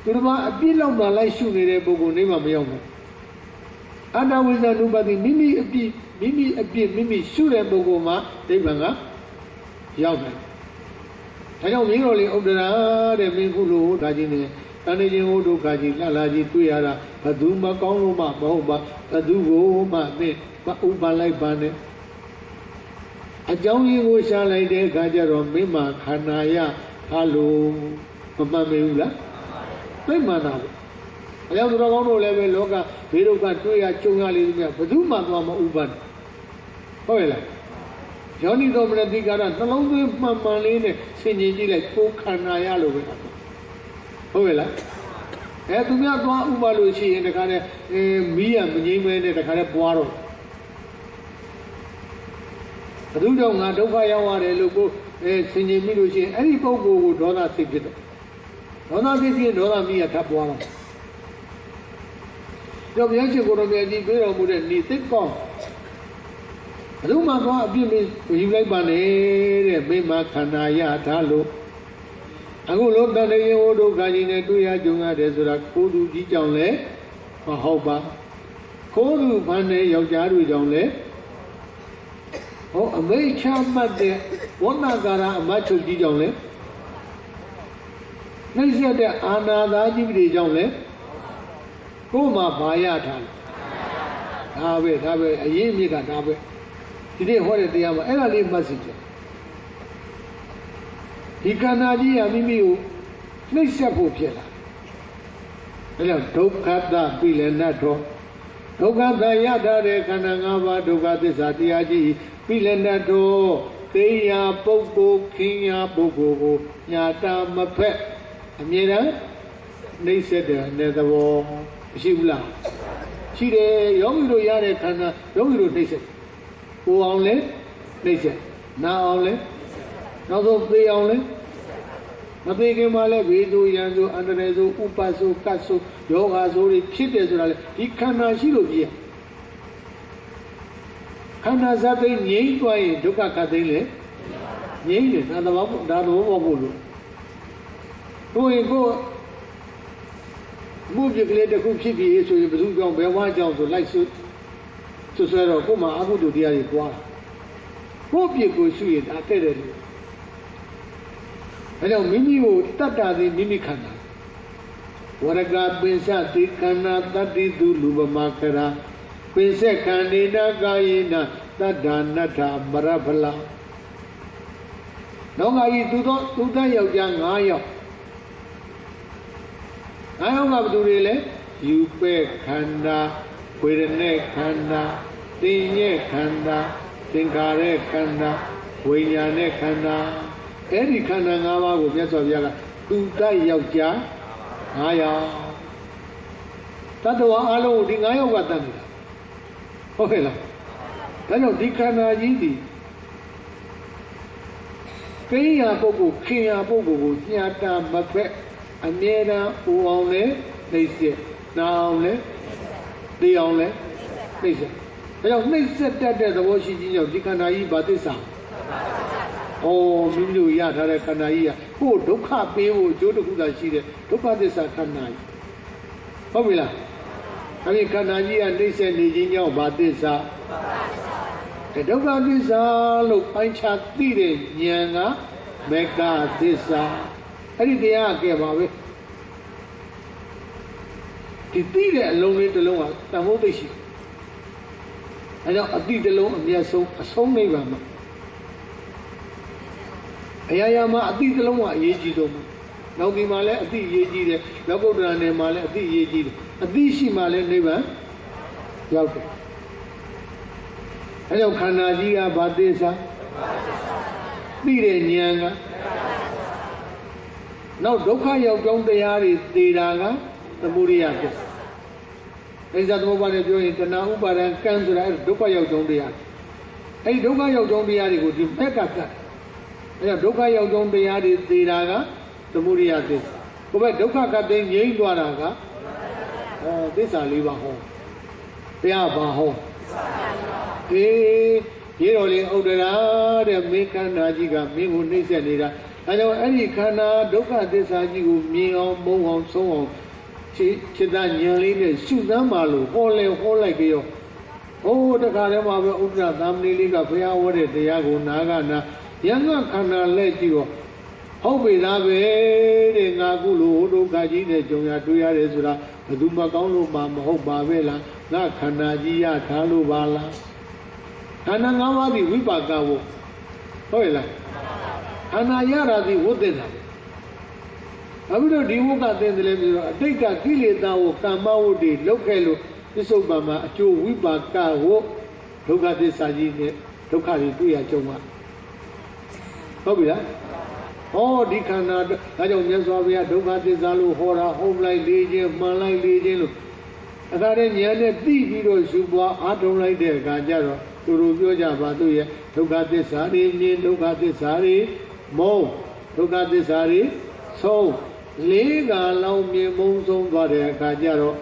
သူတို့ကအပြစ်လောက်မှလိုက်ရှုနေတဲ့ပုဂ္ဂိုလ်နေမှမရောက်ဘူးအတ္တဝိဇ္ဇာနုပါတိမိမိအပြစ်ရှုတဲ့ပုဂ္ဂိုလ်မှာနိဗ္ဗာန်ကရောက်တယ်ဒါကြောင့်မင်းတော်လေးဥဒ္ဒရာတဲ့မင်းခုလိုဒါချင်းနဲ့တဏှိချင်းဟိုဒုက္ခကြီးလှလာကြီးတွေ့ရတာဘသူမကောင်းလို့မှမဟုတ်ပါဘသူကိုမှသိမဥပလိုက်ပါနဲ့အကြောင်းရင်းကိုရှားလိုက်တဲ့အခါကျတော့မင်းမှာခန္ဓာရဟာလို့မမှန်မေဘူးလားသိမှန်တာပဲအကြောင်းသူတော်ကောင်းတို့လည်းပဲလောကဘေးဒုက္ခတွေ့ရကြုံရလေသူများဘသူမှသွားမဥပနဲ့ဟုတ်ရဲ့လားယောနိတော်မနတိကာရနှလုံးသွင်းမှန်မှန်လေးနဲ့ဆင်ခြင်ကြည့်လိုက်ကိုခန္ဓာရလို့ပဲဟုတ်ရဲ့လားသူများသွားဥပလို့ရှိရင်တခါနဲ့မီးရမငိမ့်မဲနဲ့တခါနဲ့ပွားတော့ဘသူကြောင့်ငါဒုက္ခရောက်ရတယ်လို့ကိုဆင်ခြင်မိလို့ရှိရင်အဲ့ဒီပုဂ္ဂိုလ်ကိုဒေါသစိတ်ဖြစ်တယ်ဒေါသစိတ်ဖြစ်ဒေါသမီးရထပ်ပွားတော့ကြောင့်ဘုရားရှင်ကိုယ်တော်မြတ်ကြီးပြေတော်မူတဲ့ဤသိကောင်းဘယ်သူမှသွားအပြစ်မယူလိုက်ပါနဲ့တဲ့မိမခန္ဓာရထားလို့အခုလောကတည်းကဒုက္ခကြီးနဲ့တွေ့ရကြုံရတယ်ဆိုတာခိုးသူကြီးကြောင့်လည်းမဟုတ်ပါခိုးသူဖန်တဲ့ယောက်ျားတွေကြောင့်လည်းဟောအမိတ်ချမှတ်တဲ့ဝဏ္ဏကာရအမတ်ချုပ်ကြီးကြောင့်လည်းနှိမ့်ဆက်တဲ့အာနာသာကြီးတွေကြောင့်လည်းကိုယ်မှာဘာရထားလဲဒါပဲအရင်အမြစ်ကဒါပဲဒီနေ့ဟောတဲ့တရားမှာအဲ့ဒါလေးမှတ်စီကြဒီခန္ဓာကြီးကမိမိကိုနှိမ့်ဆက်ဖို့ဖြစ်လာအဲ့တော့ဒုက္ခတပိလနတ်တော်ဒုက္ခတရထားတဲ့ခန္ဓာ၅ပါးဒုက္ခသစ္စာတရားကြီးပိလနတ်တော်သိညာပုဂ္ဂိုလ်ခင်ညာပုဂ္ဂိုလ်ကိုညာတာမဖက်အမြဲတမ်းနှိမ့်ဆက်တဲ့သဘောမရှိဘူးလားရှိတယ်ယောဂီတို့ရတဲ့ခန္ဓာယောဂီတို့နှိမ့်ဆက်ကိုအောင်လဲနှိမ့်ဆက်နာအောင်လဲနောက်ဆုံးသေအောင်လဲမသေးခင်မှာလဲဘေးဆိုရန်ဆိုအန္တရာယ်ဆိုဥပဆိုကတ်ဆိုယောဂါဆိုတွေဖြစ်တယ်ဆိုတာလေဒီခန္ဓာရှိလို့ပြည့်ခန္ဓာဇတ်သိငြိမ့်သွားရင်ဒုက္ခခတ်သိလေငြိမ့်တယ်ဒါသဘောပေါက်ဖို့လို့တို့ရင်ကိုမှုပြကလေးတစ်ခုဖြစ်ပြီးဆိုရင်ဘယ်သူကြောင့်ဘယ်ဝါကြောင့်ဆိုလိုက်ဆွဲတော့ကို့မှာအကုသိုလ်တရားတွေပွားကို့ပြကိုရှိရင်ဒါတဲ့တယ်လို့အဲကြောင့်မိမိကိုတတ္တသည်မိမိခန္ဓာဝရကပိစတိခန္ဓာတတ္တိတုလူပမကရာပိစခန္ဒီနာကာယေနတတ္ထာနတ္ထမရဖလနောင်ကကြီးသူတယောက်ျား9ယောက်9ယောက်ကဘယ်သူတွေလဲယူပဲ့ခန္ဓာဝေဒနဲ့ခန္ဓာသိဉ္ဇေခန္ဓာသင်္ခါရခန္ဓာဝိညာဉ်နဲ့ခန္ဓာအဲ့ဒီခန္ဓာ၅ပါးကိုမြတ်စွာဘုရားကသူတယောက်ျား9ယောက်တတ္တဝါအလုံးဒီ9ယောက်ကတတ်နေတာဟုတ်ကဲ့လားဒါကြောင့်ဒီခန္ဓာကြီးဒီကိညာပုဂ္ဂိုလ်ခင်ညာပုဂ္ဂိုလ်ကိုညှာတာမဖက်အမြဲတမ်းပူအောင်လဲနှိမ့်ဆက်နာအောင်လဲသိအောင်လဲနှိမ့်ဆက်ဒါကြောင့်နှိမ့်ဆက်တတ်တဲ့သဘောရှိခြင်းကြောင့်ဒီခန္ဓာကြီးဘာသစ္စာဩမိမိတို့ရထားတဲ့ခန္ဓာကြီးကကိုယ်ဒုက္ခပေးဖို့အကျိုးတစ်ခုသာရှိတဲ့ဒုက္ခသစ္စာခန္ဓာကြီးဟုတ်ပြီလားအဲဒီခန္ဓာကြီးကနှိမ့်ဆက်နေခြင်းကြောင့်ဘာသစ္စာဒုက္ခသစ္စာလို့ပိုင်းခြားသိတဲ့ဉာဏ်ကမေဃသစ္စာအဲ့ဒီတရားကဲပါပဲဒီသိတဲ့အလုံးလေးတစ်လုံးကတန်ဖိုးသိရှိအဲကြောင့်အတိတစ်လုံးအမျက်ဆုံးအဆုံးနိဗ္ဗာန်မှာအရာရာမှာအတိတစ်လုံးကအရေးကြီးဆုံးပဲနောက်ဒီမှာလည်းအတိအရေးကြီးတယ်လောကုတ္တရာနယ်မှာလည်းအတိအရေးကြီးတယ်အတိရှိမှလည်းနိဗ္ဗာန်ရောက်တယ်အဲကြောင့်ခန္ဓာကြီးကဘာသစ္စာသိတဲ့ဉာဏ်ကနောက်ဒုက္ခရောက်ကြောင်းတရားတွေသိတာကသမုဒိယဖြစ်အဲဒီသမုပ္ပါဒ်နဲ့ပြောရင်တဏှာဥပါဒံကံဆိုတာအဲဒုက္ခရောက်ကြောင်းတရား အဲ့ဒီဒုက္ခရောက်ကြောင်းတရားတွေကိုဒီမက်ကတတ်အဲ့ဒါဒုက္ခရောက်ကြောင်းတရားတွေသိတာကသမုဒိယသစ္စာကိုပဲဒုက္ခကသိငြိမ်းသွားတာကသစ္စာလေးပါဟောတရားပါဟောရေတော်လေးဥဒရာတဲ့မင်းခန္ဓာကြီးကမင်းကိုနှိမ့်ဆက်နေတာအဲကြောင့်အဲ့ဒီခန္ဓာဒုက္ခသစ္စာကြီးကိုမြင်အောင်မုံအောင်ဆုံးအောင်ခြေသားဉာဏ်လေးနဲ့ရှုသမ်းပါလို့ဟောလဲဟောလိုက်ကြရောဟိုတခါတည်းမှာပဲဥဒ္ဒရာသာမဏေလေးကဘုရားဟောတဲ့တရားကိုနာကနာယံကခန္ဓာလက်ကြည့်တော့ဟုတ်ပြီလားပဲတဲ့ငါကုလို့ဒုက္ခကြီးနဲ့ကြုံရတွေ့ရတယ်ဆိုတာဘယ်သူမှကောင်းလို့မှမဟုတ်ပါပဲလားငါခန္ဓာကြီးရထားလို့ပါလားခန္ဓာ၅ပါးဒီဝိပါကဝဟုတ်ရဲ့လားခန္ဓာရတာဒီဝတ်တဲ့တာအခုတော့ဒီဝတ်ကသင်တယ်လေပြီးတော့အတိတ်ကကိလေသာကိုကမ္မဝတ်တွေလောက်ခဲ့လို့ပစ္စုပန်မှာအကျိုးဝိပါကဝဒုက္ခသစ္စာကြီးနဲ့ဒုက္ခတွေတွေ့ရကြုံမှာဟုတ်ပြီလားဟောဒီခန္ဓာဒါကြောင့်မြတ်စွာဘုရားဒုက္ခသစ္စာလို့ဟောတာဟုတ်လိုက်လေးချင်းမှန်လိုက်လေးချင်းလို့အခါတည်းဉာဏ်နဲ့သိပြီးတော့ရှုပွားအားထုတ်လိုက်တဲ့အခါကျတော့သူတို့ပြောကြပါသူရဲ့ဒုက္ခသစ္စာတွေမြင်ဒုက္ခသစ္စာတွေမုံဒုက္ခသစ္စာတွေဆုံးလေးကလောက်မြင်မုံဆုံးသွားတဲ့အခါကျတော့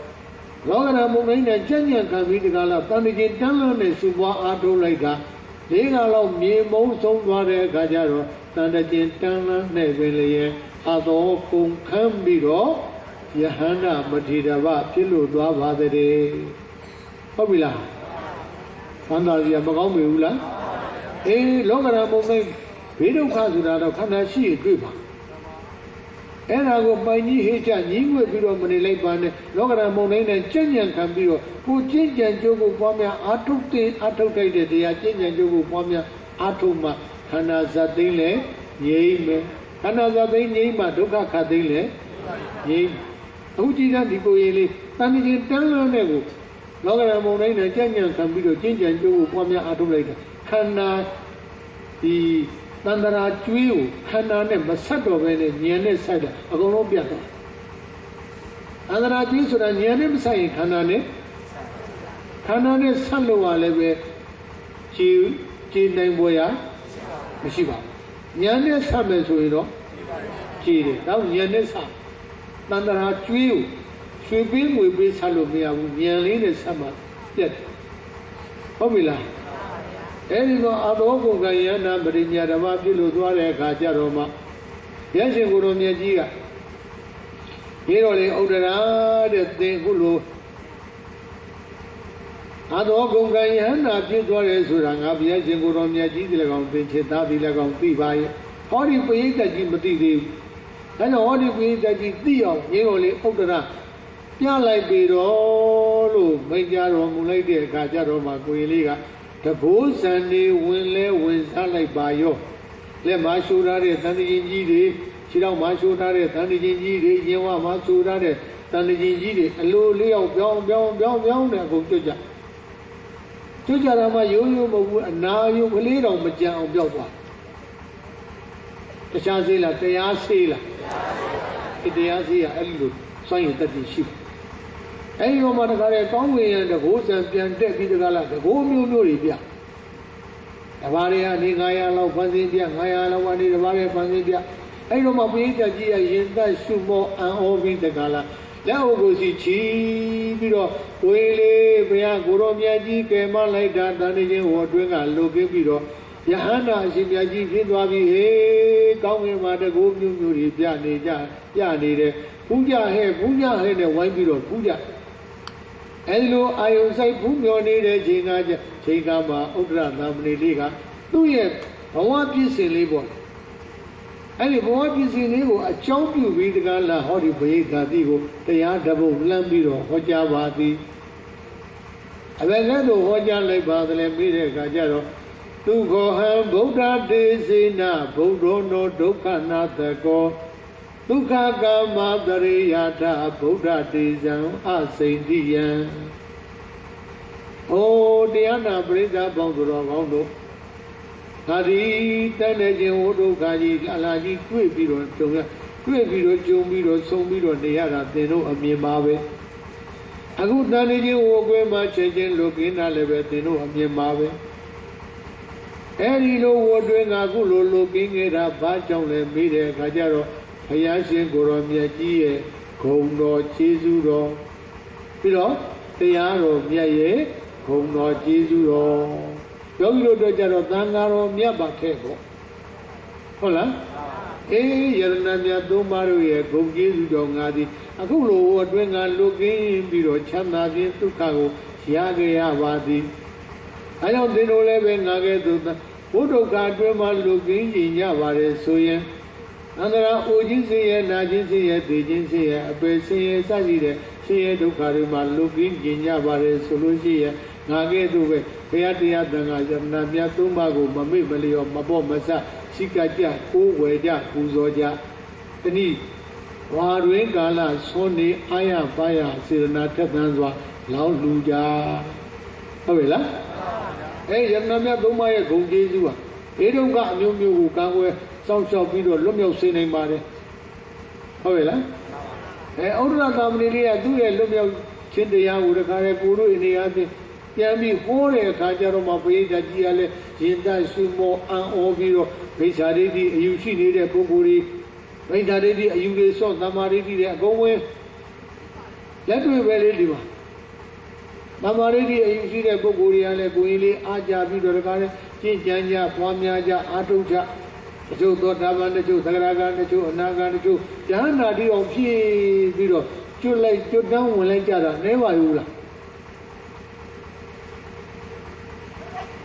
လောကဓာတ်မုံတိုင်းနဲ့ကြံ့ကြံ့ခံပြီးဒီကလာတန်တကြီးတန်းလန်းနဲ့ရှုပွားအားထုတ်လိုက်တာလေးကလောက်မြင်မုံဆုံးသွားတဲ့အခါကျတော့တန်တကြီးတန်းလန်းနဲ့ပင်လျက်အသောကုန်ခမ်းပြီးတော့ယဟန္တာမထေရဗဖြစ်လို့သွားပါတဲ့ဟုတ်ပြီလားသံသာကြီးမကောင်းပြီဘူးလားလောကဓာတ်မုံတိုင်းဘေးဒုက္ခဆိုတာတော့ခန္ဓာရှိရတွေ့ပါအဲ့ဒါကိုပိုင်ကြီးဟိချညီးငွေပြီးတော့မနေလိုက်ပါနဲ့လောကဓာတ်မုံတိုင်းနဲ့ကြံ့ကြံ့ခံပြီးတော့ကိုကျင့်ကြံကြိုးကိုပွားများအာထုတ်တဲ့အာထုတ်ထိုက်တဲ့တရားကျင့်ကြံကြိုးကိုပွားများအာထုတ်မှခန္ဓာဇတ်သိမ်းလဲငြိမ်းမယ်ခန္ဓာဇတ်သိမ်းငြိမ်းမှဒုက္ခခတ်သိမ်းလဲငြိမ်းအခုကြည့်တဲ့ဒီကိုရေးလေးတန်ကြီးတန်းလန်းတဲ့ကိုလောကဓာတ်မုံတိုင်းနဲ့ကြံ့ကြံ့ခံပြီးတော့ကျင့်ကြံကြိုးကိုပွားများအာထုတ်လိုက်တာခန္ဓာဒီတန္တရာကျွေးကိုခန္ဓာနဲ့မဆက်တော့ဘဲနဲ့ဉာဏ်နဲ့ဆက်တာအကုန်လုံးပြတ်သွားတန္တရာကျွေးဆိုတာဉာဏ်နဲ့မဆက်ရင်ခန္ဓာနဲ့ဆက်လို့ရလည်းပဲကြည်နိုင်ပေါ်ရမရှိပါဘူးဉာဏ်နဲ့ဆက်မယ်ဆိုရင်တော့ကြည်တယ်တော့ဉာဏ်နဲ့ဆက်တန္တရာကျွေးကိုရွှေပေးငွေပေးဆက်လို့မရဘူးဉာဏ်လေးနဲ့ဆက်မှပြတ်တယ်ဟုတ်ပြီလားအဲ့ဒီတော့အသောကုန်ကယန္နာပရိညာဓမ္မပြုလို့သွားတဲ့အခါကျတော့မှရရှင်ကိုယ်တော်မြတ်ကြီးကဒီတော်လေးဥဒရာတဲ့သင်ခုလိုအသောကုန်ကယန္နာပြုသွားတယ်ဆိုတာငါဘုရားရှင်ကိုယ်တော်မြတ်ကြီးဒီ၎င်းသင်ချစ်သားဒီ၎င်းသိပါရဲ့ဟောဒီပရိသတ်ကြီးမသိသေးဘူးဒါကြောင့်ဟောဒီပရိသတ်ကြီးသိအောင်ဒီတော်လေးဥဒရာပြလိုက်ပြီတော့လို့မိန့်ကြတော်မူလိုက်တဲ့အခါကျတော့မှကိုယ်လေးကတဘိုးဆန်နေဝင်လဲဝင်စားလိုက်ပါရောလက်မှာရှိုးထားတဲ့တန်တကြီးကြီးတွေခြေထောက်မှာရှိုးထားတဲ့တန်တကြီးကြီးတွေရင်ဝမှာရှိုးထားတဲ့တန်တကြီးကြီးတွေအလိုလေးယောက်ပြောင်းနဲ့အကုန်ကျွတ်ကြတာမှရိုးမဟုတ်ဘူးအနာယုကလေးတော်မကြံအောင်ပြောက်သွားတခြားစေးလားတရားစေးလားတရားစေးရအဲ့လိုစွန့်ရည်တတ်ရှိအဲ့ဒီတော့မှတခါလေကောင်းဝင်ရတကိုးစံပြန်တက်ပြီးတခါလားတကိုးမျိုးတွေပြတဘာတွေကနေ900လောက်ဖန်ဆင်းပြ900လောက်ကနေတဘာတွေဖန်ဆင်းပြအဲ့ဒီတော့မှဘုရားကြီးကရင်သက်ရှုမောအံ့ဩပြီးတခါလားလက်အုပ်ကိုစီချီပြီးတော့ဝေးလေးဘုရားကိုရောမြတ်ကြီးကယ်မလိုက်တာတန်ခြင်းဟောအတွင်းကလုတ်ကင်းပြီးတော့ယဟန္တာအရှင်မြတ်ကြီးဖြစ်သွားပြီဟေးကောင်းဝင်မှာတကိုးမျိုးတွေပြနေတယ်ပူကြဟဲ့နဲ့ဝိုင်းပြီးတော့ပူကြအဲဒီလိုအာယုစိုက်ဘူးမျောနေတဲ့ချိန်ကမှာဥဒ္ဒရသာမဏေလေးကသူ့ရဲ့ဘဝပြည့်စင်လေးပေါ့အဲဒီဘဝပြည့်စင်လေးကိုအကြောင်းပြုပြီးတကားလာဟောဒီဘိက္ခာတိကိုတရားတပုတ်လှမ်းပြီးတော့ဟောကြားပါသည်အဘယ်ကဲ့သို့ဟောကြားလိုက်ပါသလဲမေးတဲ့အခါကျတော့သူခောဟံဗုဒ္ဓတေစေနဗုဒ္ဓောနောဒုက္ခနာတကောဒုက္ခကာမတရိယာထဗုဒ္ဓတေဇံအစိန္တိယံဩတရားနာပရိသတ်ပေါင်းသူတော်ကောင်းတို့ဒါဒီတန်တဲ့ခြင်းဟိုဒုက္ခကြီးအလားကြီးတွေ့ပြီးတော့ကြုံပြီးတော့ဆုံးပြီးတော့နေရတာသင်တို့အမြင်ပါပဲအခုတန်တဲ့ခြင်းဟိုကွယ်မှာချက်ချင်းလုကင်းတာလည်းပဲသင်တို့အမြင်ပါပဲ Eri lo wodwe ngakulu lo kingera bachongle mire kajaro Hayashin Goromyaji Kono Chizuro Piro Tayaro Myaye Kono Chizuro Yogiro Dojaro Tangaro Myabakeko Hola Yarnamya Domaru Gogi Dongadi Akulo Wadwenga looking Biro Chanabi Tukago Shiage Avadi I don't know Leven Nageduta Udo Gadwema looking in Yavare Suyen Andra Ujinsi Najinsi Dijinsi Abesi Sajide Shia Dukarima looking in Yavare Solusia Nageduwe Peatia Namya Tumago Mami Malio Mabo Masa Sikaja Uweja Uzoja Tani Warwing Gala Sony Aya Fire Siranata Danzwa Lao Luja Avila Yanamia Dumaya Gongizua Edunga New Kangwe South Shop Video Lumio Sine Mare Avila Odra Damilia do a Lumio Chindia Urakare Guru in the Adi Yami Hore Kajaroma Peda Giale Jinda Sumo and Oviro Pesaridi you see need a Puguri Pesaridi you saw Namaridi go away let me very live Namaridi you see the Puguri and Guili Aja Vidoragane Jinjanja Pamiaja Atuja Joe Dotavan the Joe Tagagan the Joe Nagan the Joe Jana di of she Vido you like to down when like Jara never Ula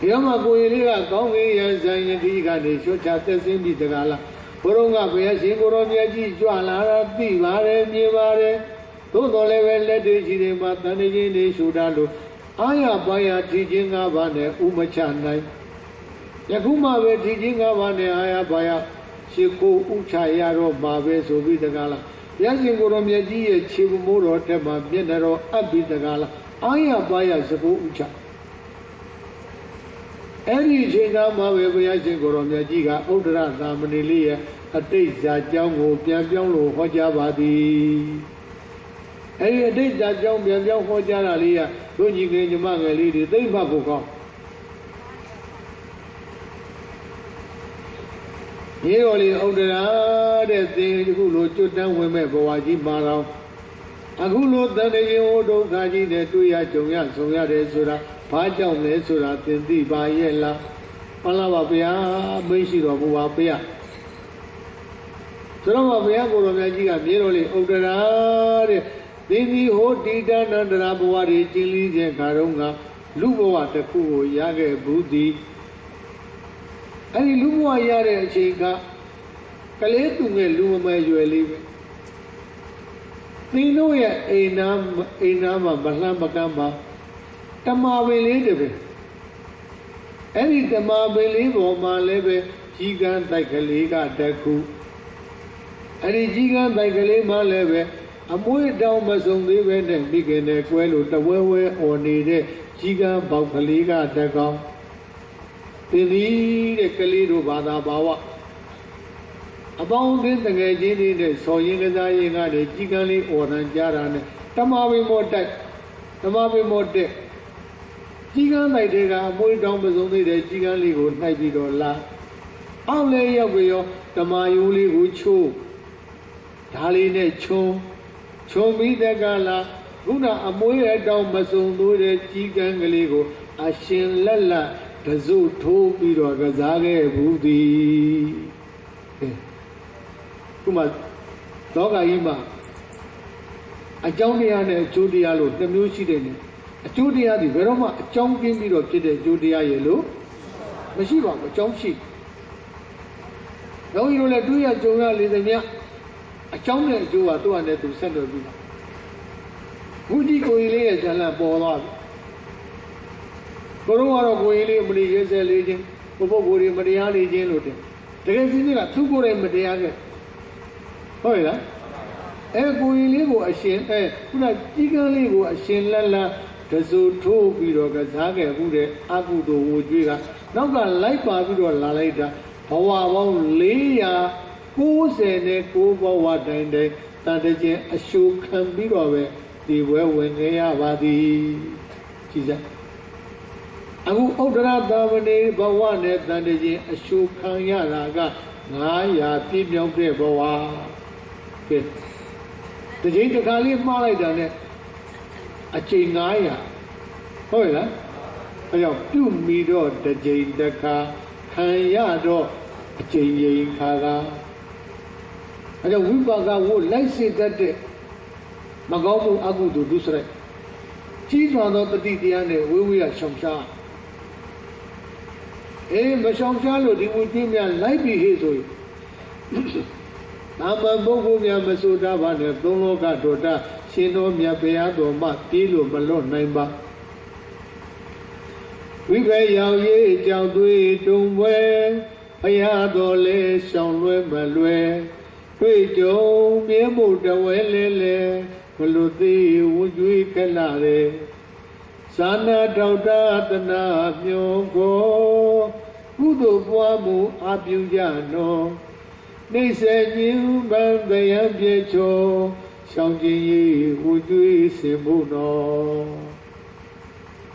Yama Guiliga, Gongi, and Zayaniga, they should chat the same with the Gala. Poronga, Singoromiaji, Joala, Vivare, Mivare, Todo level let the Jinema, Tanigi, Sudalo, Aya Baya teaching Avane, Umachanai. Yakuma teaching Avane, Aya Baya, Shiko, Uchayaro, Babe, so with the Gala. Yasingoromiaji, Chivumuro, Tema, Bienero, Abit the Gala, Aya Baya, Sako Ucha. Any Jinga Mavia Goromyajiga, Odra Ramanilia, a date that young Pianjo Hojavadi. Any date that young Pianjo Hojaralia, don't you get your manga lady, they Mabuka. Here only Odra, that thing who looked you down with me for Waji Mara. And who looked down the Odo Gaji, the Tuya Joya, Soya de Sura. Pajam Nesura Tindi Bayela Palavapia, Mishiro Buapia. Soramapia Goromajiga, merely Odara, Dini Hotita Nandrabuari, Chilis and Karunga, Luboa Taku, Yage Budi. And Lubua Yare Chika, Kaletunga Luma Jueli. They know Enama Balamacamba. Tamavili, any Tamavili or Maleve, Gigan like a Liga Daku. Any Gigan like a Lima leve, a more down Mazon live and begin a quell the way or need a Gigan Baukaliga Daga. They need a Kalido Bada Bawa. About this, the Gajini, the Soyinga, the Gigani or Nanjaran, Tamavi Motek, Tamavi Motek. Jigan like they are more down was only the Jigan Ligo, $90. Only Yago, the Mayuli would show Taline Cho, show me the Gala, Luna, a more down was only the Jigan Ligo, a shin lala, the zoo to Piro Gazage Budi. Kuma Doga Ima. A Johnny and a Judialo, the music. A Judia, the Veroma, a chong give me of Judia yellow. Mashiva, a chong sheep. No, you let do your Joa Lidania. A chong and Joa 200 to send of you. Woody Coile and La Bola. Corona Coile, Maria Legend, Popori Mariani Jelote. The Gazzina, 2 Gore Mariaga. Hola. Equiligo a shin, una gigaligo a shin lala. The zoo two Vido Gazaga, Bude, Agudo, Woodriga, Naga Laipa Vido Lalita, Pawa Leia, who's a Kuba Wadande, Tadaje, a shoe can be over, the well when they are body. She said, အခုဥဒ္ဒရသာမဏေဘဝနဲ့တန်တခြင်းအရှုခံရတာက900ပြည့်မြောက်တဲ့ဘဝကဲတခြင်းတစ်ခါလေးမှားလိုက်တာနဲ့အချိန်900ဟုတ်ရဲ့လားအဲကြောင့်ပြုမိတော့တခြင်းတစ်ခါခံရတော့အချိန်ရင်ခါကအဲကြောင့်ဝိပါကဝလိုက်စေတတ်တဲ့မကောင်းမှုအကုသိုလ်ဒုစရိုက်ကြီးစွာသောတတိတရားနဲ့ဝိဝိယရှောင်ရှားမရှောင်ရှားလို့ဒီဝိကျွေးများလိုက်ပြီးဟေ့ဆိုရင်နာမပုဂ္ဂိုလ်များမဆိုတာပါနဲ့သုံးလောကဒေါတာရှင်တော်မြတ်ဘုရားတော်မှပြေးလို့မလွတ်နိုင်ပါဝိဘေရောင်ရေးကြောင်သွေးတုံပွဲဘုရားတော်လဲရှောင်လွဲမလွဲတွေ့ကြုံမြဲမှုတဝဲလဲလဲဘလူသေးဝကျွေးခက်လာတယ်သာနာတော်တာတနာမြောကိုကုသိုလ်ပွားမှုအပြုကြနောနေစေခြင်းဗံတရားပြေချောရှောင်းခြင်း၏ဝကျွေးစင်ဖို့နော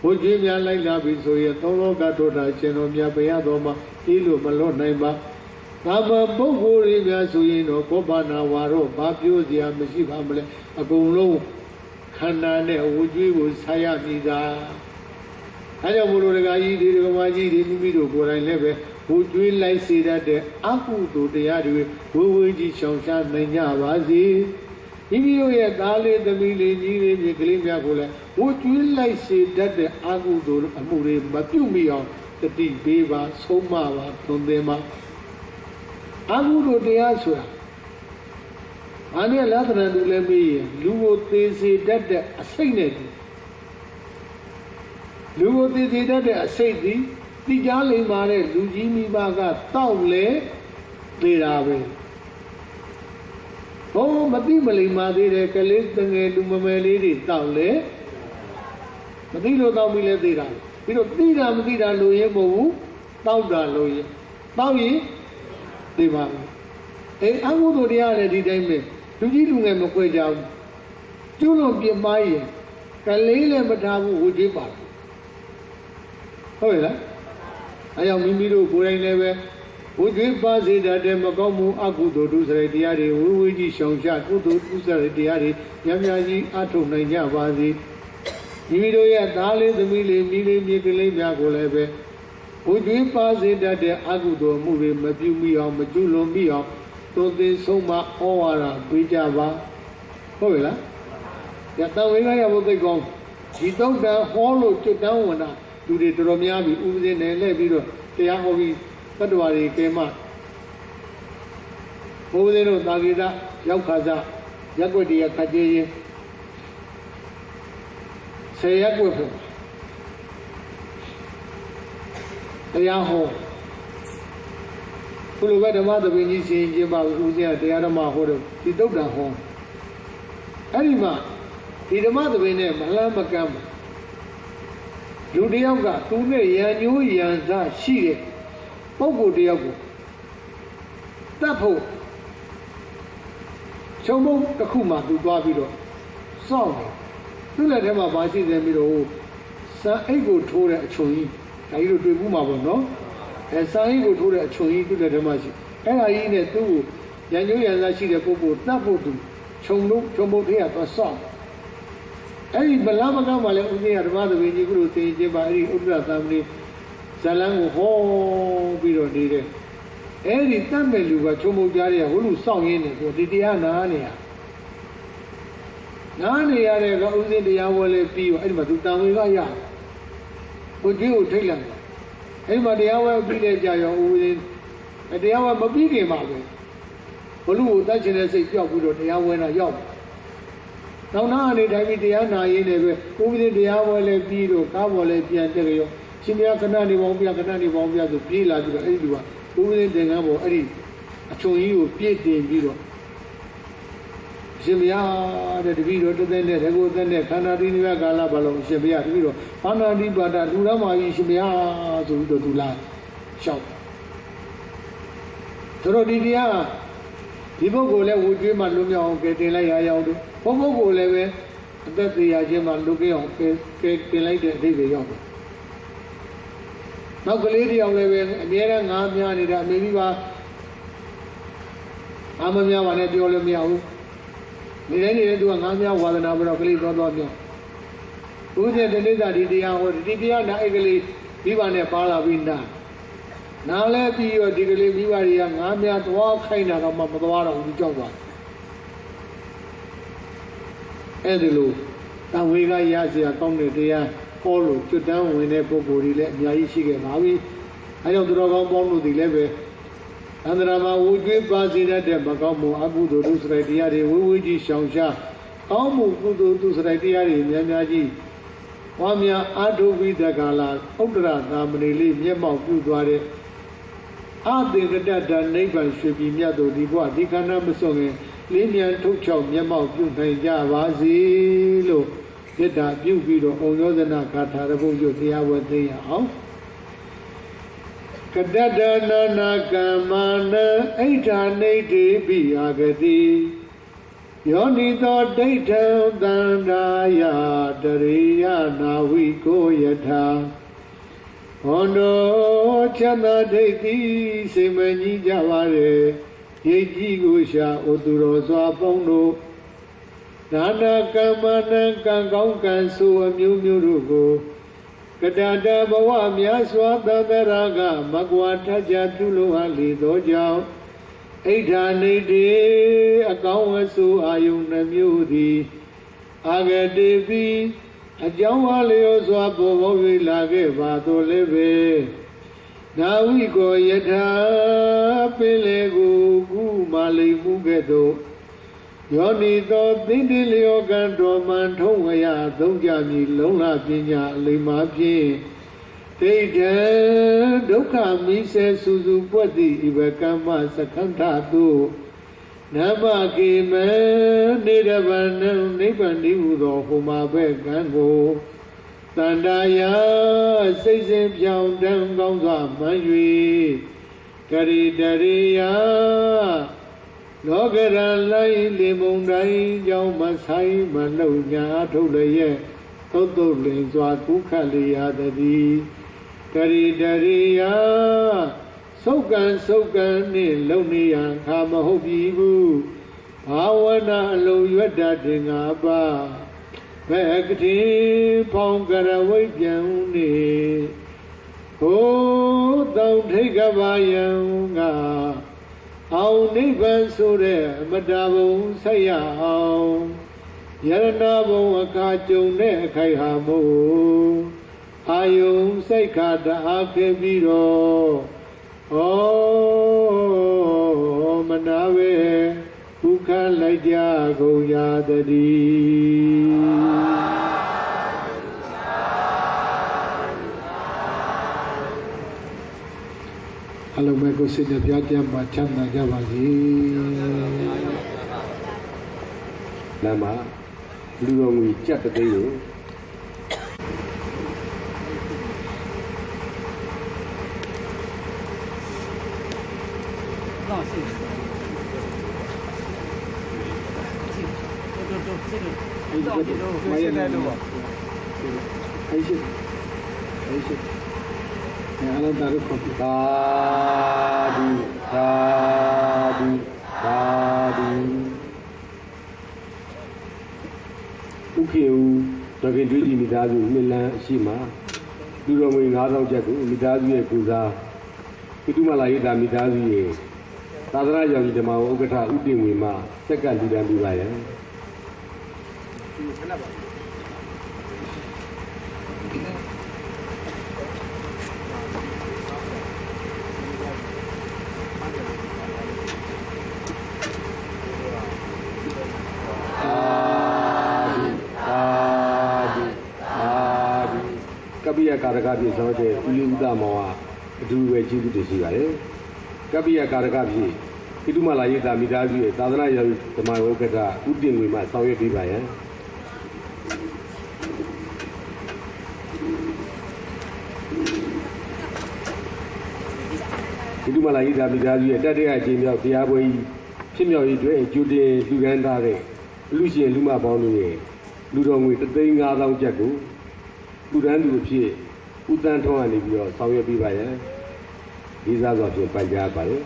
ဝကျွေးများလိုက်လာပြီဆိုရင်သုံးလောကဒေါတာရှင်တော်မြတ်ဘုရားတော်မှာဤလိုမလွတ်နိုင်ပါဘာမပုဂ္ဂိုလ်တွေများဆိုရင်တော့ကောပါနာဝါတော့ဘာပြောစရာမရှိပါမလဲအကုန်လုံးခန္ဓာနဲ့ဝကျွေးကိုဆာရမိတာအဲကြောင့်ဘုလိုတကာကြီးဒီကမာကြီးဒီမိမိတို့ကိုယ်တိုင်လည်းပဲဝကျွေးလိုက်စေတတ်တဲ့အကုသိုလ်တရားတွေဝဝကြီးရှောင်ရှားနိုင်ကြပါစေမိမိတို့ရဲ့သားလေးသမီးလေးကြီးလေးမြေကလေးများကိုလည်းဝကျွေးလိုက်စေတတ်တဲ့အကုသိုလ်အမှုတွေမပြုတ်မိအောင်တတိပေးပါဆုံးမပါသွန်သင်ပါအကုသိုလ်တရားဆိုတာအားနဲ့လာသဏ္ဍာန်တူလည်းမေးရင်လူကိုသေစေတတ်တဲ့အစိတ်နဲ့လူကိုသေစေတတ်တဲ့အစိတ်ဒီတိကျလိမ့်ပါတဲ့လူကြီးမိဘကတောက်လေသေးတာပဲဟောမသိမလိမ္မာသေးတဲ့ကလေးတငယ်လူမမယ်လေးတွေတောက်လေမသိလို့တောက်ပြီးလဲသေးတာပြီးတော့သိတာမသိတာလို့ရင်မဟုတ်ဘူးတောက်တာလို့ရင်တောက်ရင်သိပါဘူးအကုသိုလ်တရားလည်းဒီတိုင်းပဲလူကြီးလူငယ်မခွဲကြဘူးကျွလွန်ပြမရင်ကလေးလည်းမထားဘူးဝှကျွေးပါဟုတ်ရဲ့လားအဲကြောင့်မိမိတို့ကိုယ်တိုင်လည်းပဲဝှကျွေးပါစေတတ်တဲ့မကောင်းမှုအကုသိုလ်ဒုစရိုက်တရားတွေဝိဝိကြီးရှောင်ရှားကုသိုလ်ဒုစရိုက်တရားတွေများများကြီးအထောက်နိုင်ကြပါစေမိမိတို့ရဲ့သားလေးသမီးလေးမိလေးမြေကလေးများကိုလည်းပဲဝှကျွေးပါစေတတ်တဲ့အကုသိုလ်မှုတွေမပြုမိအောင်မကျွလွန်မိအောင်သွန်သင်ဆုံးမဩဝါဒပေးကြပါဟုတ်ရဲ့လားယတဝေကရဘုသိကောင်းဒီတုတ်တန်ဟောလို့ကျွတ်တန်းဝင်တာလူတွေတော်တော်များပြီဥပဒေနဲ့လှည့်ပြီးတော့တရားဟောပြီးတတ္တဝါတွေကဲမှဘုရားတို့သာဂိတရောက်ခါစားရက်ွက်တည်းခတ်ကြရင်ဆေရက်ွက်ဖို့တရားဟောခုလိုပဲဓမ္မသဘင်ကြီးရှင်ကျင်းပါဦးဦးဇင်းကတရားဓမ္မဟောတော့ဒီတုတ်တန်ဟောအဲ့ဒီမှာဒီဓမ္မသဘင်နဲ့မလှမ်းမကမ်းလူတယောက်ကသူနဲ့ရံညိုးရံစားရှိတဲ့ပုဂ္ဂိုလ်တယောက်ကိုတတ်ဖို့ချုံမုံတစ်ခုမှသူသွားပြီးတော့စောင့်တယ်သူ့လက်ထဲမှာပါရှိတယ်ပြီးတော့စာအိတ်ကိုထိုးတဲ့အချုံကြီးဒါကြီးတို့တွေ့ဘူးမှာပေါ့နော်စာအိတ်ကိုထိုးတဲ့အချုံကြီးသူ့လက်ထဲမှာရှိအဲ့ဒါကြီးနဲ့သူ့ကိုရံညိုးရံစားရှိတဲ့ပုဂ္ဂိုလ်တတ်ဖို့သူချုံမုံထဲကသွားစောင့်အဲ့ဒီဗလာမကမှလည်းဥပ္ပယဓမ္မသဘင်ကြီးကုလို့သင်ခြင်းပါအဲ့ဒီဥဒ္ဒရသမဏေဇလန်းကိုဟောပြီးတော့နေတယ်အဲ့ဒီတတ်မဲ့လူကချုံမုတ်ကြားတဲ့ဟိုလူစောင့်ရင်းနေဆိုဒီတရားနားနေရတဲ့ကဥစဉ်တရားဝဲလေးပြီးတော့အဲ့ဒီမှာသူတန်ဝေကရဟိုကျွေးကိုထိတ်လိုက်အဲ့ဒီမှာတရားဝဲပြီးတဲ့ကြာရောဥစဉ်တရားဝဲမပြီးခင်ပါပဲဘလူကိုတတ်ချင်တဲ့စိတ်ကြောက်ပြီးတော့တရားဝဲတာရောက်နောက်နာအနေတိုင်းပြီးတရားနာရင်းနေပဲဥပဒေတရားဝဲလဲပြီးတော့ကားပေါ်လဲပြန်တက်ကြရောရှင်မြတ်ခဏနေပေါင်းပြခဏနေပေါင်းပြဆိုပြေးလာပြီးတော့အဲ့ဒီကဥပဒေသင်္ကန်းပေါ်အဲ့ဒီအချုံကြီးကိုပြည့်တင်ပြီးတော့ရှင်မြတ်တဲ့တပည့်တော်တသက်နဲ့တကူသက်နဲ့ခန္ဓာတိနိဗ္ဗာန်ကာလဘလုံးရှင်မြတ်တပည့်တော်ဘာနာတိပါဒလူရမကြီးရှင်မြတ်ဆိုပြီးတော့သူလာလျှောက်တို့ဒီတရားဒီပုဂ္ဂိုလ်လည်းဝှကျွေးမှလွတ်မြောက်အောင်ကဲတင်လိုက်ရအောင်တို့ဘုပုဂ္ဂိုလ်လည်းပဲအသက်သေးရခြင်းမှလွတ်ကြအောင်ကဲတင်လိုက်တဲ့အဓိပ္ပာယ်ရောက်တယ် နောက်ကလေးတယောက်လည်းပဲအများနဲ့ငါးများနေတာအမေကြီးပါအားမများပါနဲ့ပြောလို့မရဘူးနေတိုင်းနေတဲ့သူကငါးများဝါသနာပြီးတော့ကလေးသွားပြောဘုရားတနေ့သာဒီတရားဟောဒီတရားနာအဲ့ကလေးမိဘနဲ့ပါလာပြီးနားလဲပြီးတော့ဒီကလေးမိဘတွေကငါးများသွားခိုင်းတာတော့မှမသွားတော့ဘူးကြောက်သွားအဲ့ဒီလိုတန်ဝေကရစရာကောင်းတဲ့တရားဟောလို့ကျွတ်တန်းဝင်တဲ့ပုဂ္ဂိုလ်တွေလည်းအများကြီးရှိခဲ့ပါပြီအဲကြောင့်သူတော်ကောင်းပေါင်းတို့ဒီလည်းပဲအန္တရာမှာဝူကျွေးပါစေတဲ့မကောင်းမှုအကုသိုလ်ဒုစရိုက်တရားတွေဝေဝေးကြီးရှောင်ရှားကောင်းမှုကုသိုလ်ဒုစရိုက်တရားတွေများများကြီးဝါများအာထုဝိဒကာလာဥဒ္ဒရသာမဏေလေးမျက်မှောက်ပြုသွားတဲ့အသေကတ္တနိဗ္ဗာန်ရွှေပြည်မြတ်တို့ဒီဘဝဒီခန္ဓာမစွန့်ခင်လေးမြန်ထုတ်ချောက်မျက်မှောက်ပြုနိုင်ကြပါစေလို့မေတ္တာပြုပြီးတော့ဩယောဇနာဂါထာရပုတ်ရုပ်တရားဝတ်သိရအောင်ကတ္တနာနာကမ္မနအိဋ္ဌာနေတိပိအာဂတိယောနိသောဒိဋ္ဌံသန္တာယတရိယနာဝိကိုယထာဟောတော်ချမ်းသာဒိဋ္ဌိစိမ့်ကြီးကြပါလေရိတ်ကြီးကိုရှာဩသူတော်စွာပေါင်းတို့နာနာကမ္မနံကံကောင်းကံဆိုအမျိုးမျိုးတို့ကိုကတတဘဝများစွာသတ္တရာကမကွာထကြပြုလို့ဟာလေသောကြောင့်အိဋ္ဌာနေတိအကောင်းအဆိုးအာယုန်နှမျိုးသည်အာဂတိပိအကြောင်းအားလျော်စွာပေါ်ပေါ်၍လာခဲ့ပါတော်လည်းပဲနာဝိကောယထာပင်လေကိုကုမာလိမှုကဲ့သို့ယောနိသောသိတိလျောကံတော်မှန်ထုံးဝရသုံးကြမည်လုံလပညာအလိမ္မာဖြင့်ဒိဋ္ဌံဒုက္ခမိစေစုစုပွက်သည့်ဤဘကမ္မစခန္ဓာသို့နမကေမနေရဗနံနိဗ္ဗာန်ဤဟူသောဟောမှာပဲကံကိုတန္တာယစိတ်စဉ်ပြောင်းတန်းကောင်းစွာမှန်၍ကရိတရိယလောကရန်လိုက်လေမုံတိုင်းကြောင့်မဆိုင်မနှုတ်ညာထုတ်လျက်သုတ်တုတ်လင်စွာကုခတ်လျာသည်ကရိတရိယသုတ်ကံနှင့်လုံနေရန်ခါမဟုတ်ပြီဘူးဘာဝနာအလုံးရွတ်တတ်တင်ငါပါဘယ်ကတိဖောင်းကရဝိပြန်နေဟိုတောင်ထိတ်ကပါယံငါအောင်နိဗ္ဗာန်ဆိုတဲ့အမတ္တဘုံဆက်ရအောင်ယရဏဘုံအခါကြုံတဲ့အခိုက်ဟာမို့အာယုံစိတ်ခါတအားခဲ့ပြီးတော့မနာပဲဒုက္ခလိုက်ကြကုန်ရသည်အလုံးမဲ့ကိုစိတ်ပြကြမ်းပါချမ်းသာကြပါစေလမ်းမှာလူတော်ငွေကြက်တသိန်းကို没有来了吧？还是，你还能打个口子？သာဓုသာဓုသာဓုဥခေဦးတကင်တွေးကြည့်မိသားစုနှစ်လန်းအရှိမှာလူတော်ငွေ9000ကျပ်ကိုမိသားစုရဲ့ကိုစားပိတုမလာရိတာမိသားစုရဲ့သာသနာ့ကြောင့်ဒီဓမ္မဥက္ကဋ္ဌဥတည်ငွေမှာစက်ကလူတန်းပြပါရဲ့ကပ္ပိယကာရကပြည့်စုံတဲ့ဥလိဥဒမောဟာအတူပဲကျေးဇူးတင်ရှိပါတယ်ကပ္ပိယကာရကပြည့်ပိတုမလာရိတာမိသားစုရဲ့သာသနာ့ရေးဓမ္မဝက္ကဋ္ဌဥတည်ငွေမှာဆောင်ရွက်ပေးပါရဲ့ပိတုမလာရိတာမိသားစုရဲ့တတ္တရအချိန်မြောက်တရားပွဲကြီးဖြစ်မြောက်ရေးအတွက်ကျူတင်လူကန်းထားတဲ့လူရှင်လူမပေါင်းတို့ရဲ့လူတော်ငွေ3,500,000ကျပ်ကိုလူတန်းသူအဖြစ် ဥတန်းထုံးကနေပြီးတော့ဆောင်ရွက်ပြီးပါရဲ့ဒီစားစွာဖြင့်ပန်ကြားပါရဲ့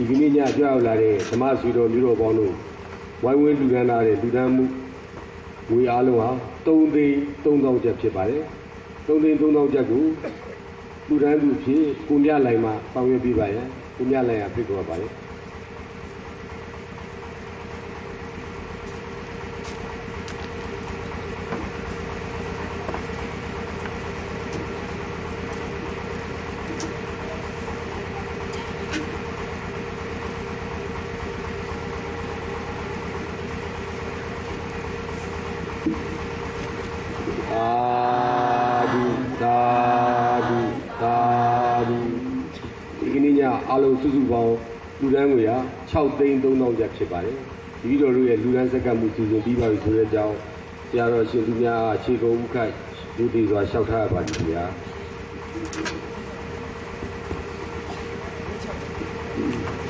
ဒီကနေ့ညကြောက်လာတဲ့ဓမ္မဆွေတော်မျိုးတော်ပေါင်းတို့ဝိုင်းဝန်းလူဒန်းလာတဲ့လူဒန်းမှုငွေအားလုံးဟာ3,300,000ကျပ်ဖြစ်ပါတယ်3,300,000ကျပ်ကိုလူဒန်းသူဖြစ်ကိုမြလိုက်မှဆောင်ရွက်ပြီးပါရဲ့ကိုမြလိုက်ရဖိတ်ခေါ်ပါရဲ့အလုံးစုစုပေါင်းလူဒန်းငွေဟာ6,300,000ကျပ်ဖြစ်ပါတယ်။ဒီတော်တို့ရဲ့လူဒန်းစက္ကန့်မှုစီစဉ်ပြီးပါပြီဆိုတဲ့အကြောင်းဆရာတော်ရှင်သူများခြေကုန်ဥခိုက်လူတည်စွာလျှောက်ထားရပါသည်ခင်ဗျာ။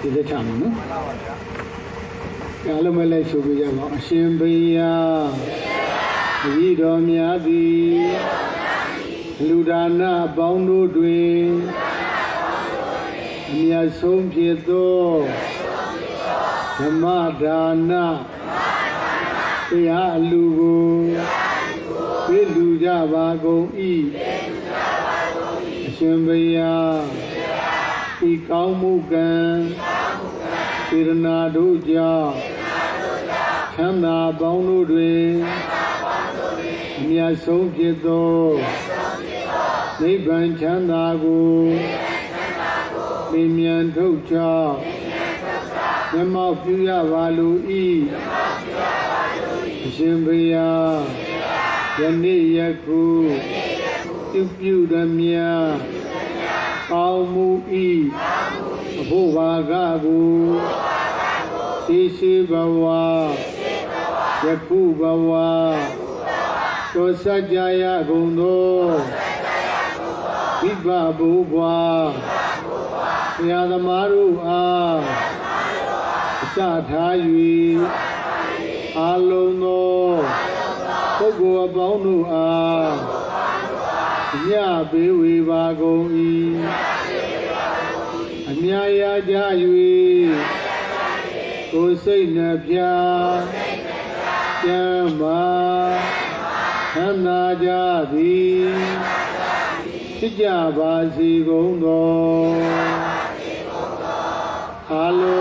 ဒီလက်ချမယ်နော်။အားလုံးပဲလိုက်ဆိုပြကြပါအရှင်ဘုရားတပည့်တော်များသည်လူဒါနပေါင်းတို့တွင်အမြတ်ဆုံးဖြစ်သောဓမ္မဒါနတရားအလူကိုပေးလူကြပါကုန်၏အရှင်ဘုရားဤကောင်းမှုကံစေရနာတို့ကြောင့်ချမ်းသာပေါင်းတို့တွင်အမြတ်ဆုံးဖြစ်သောနိဗ္ဗာန်ချမ်းသာကိုမြင်မြန်ထုတ်ချောက်မျက်မှောက်ပြုရပါလို၏အရှင်ဘုရားယနေ့ယခုပြုသည်မြတ်ကောင်းမှု၏အဖို့ဘာကကိုရှိဘဝယခုဘဝသောစကြရကုန်သောဝိပဘုရားဆရာသမားတို့အားအစထား၍အာလုံးသောပုဂ္ဂိုလ်အပေါင်းတို့အားညပေးဝေပါကုန်၏အမြတ်ရကြ၍ကိုယ်စိတ်နှပြကျမ်းမာချမ်းသာကြသည်ဖြစ်ကြပါစေကုန်သောအလုံး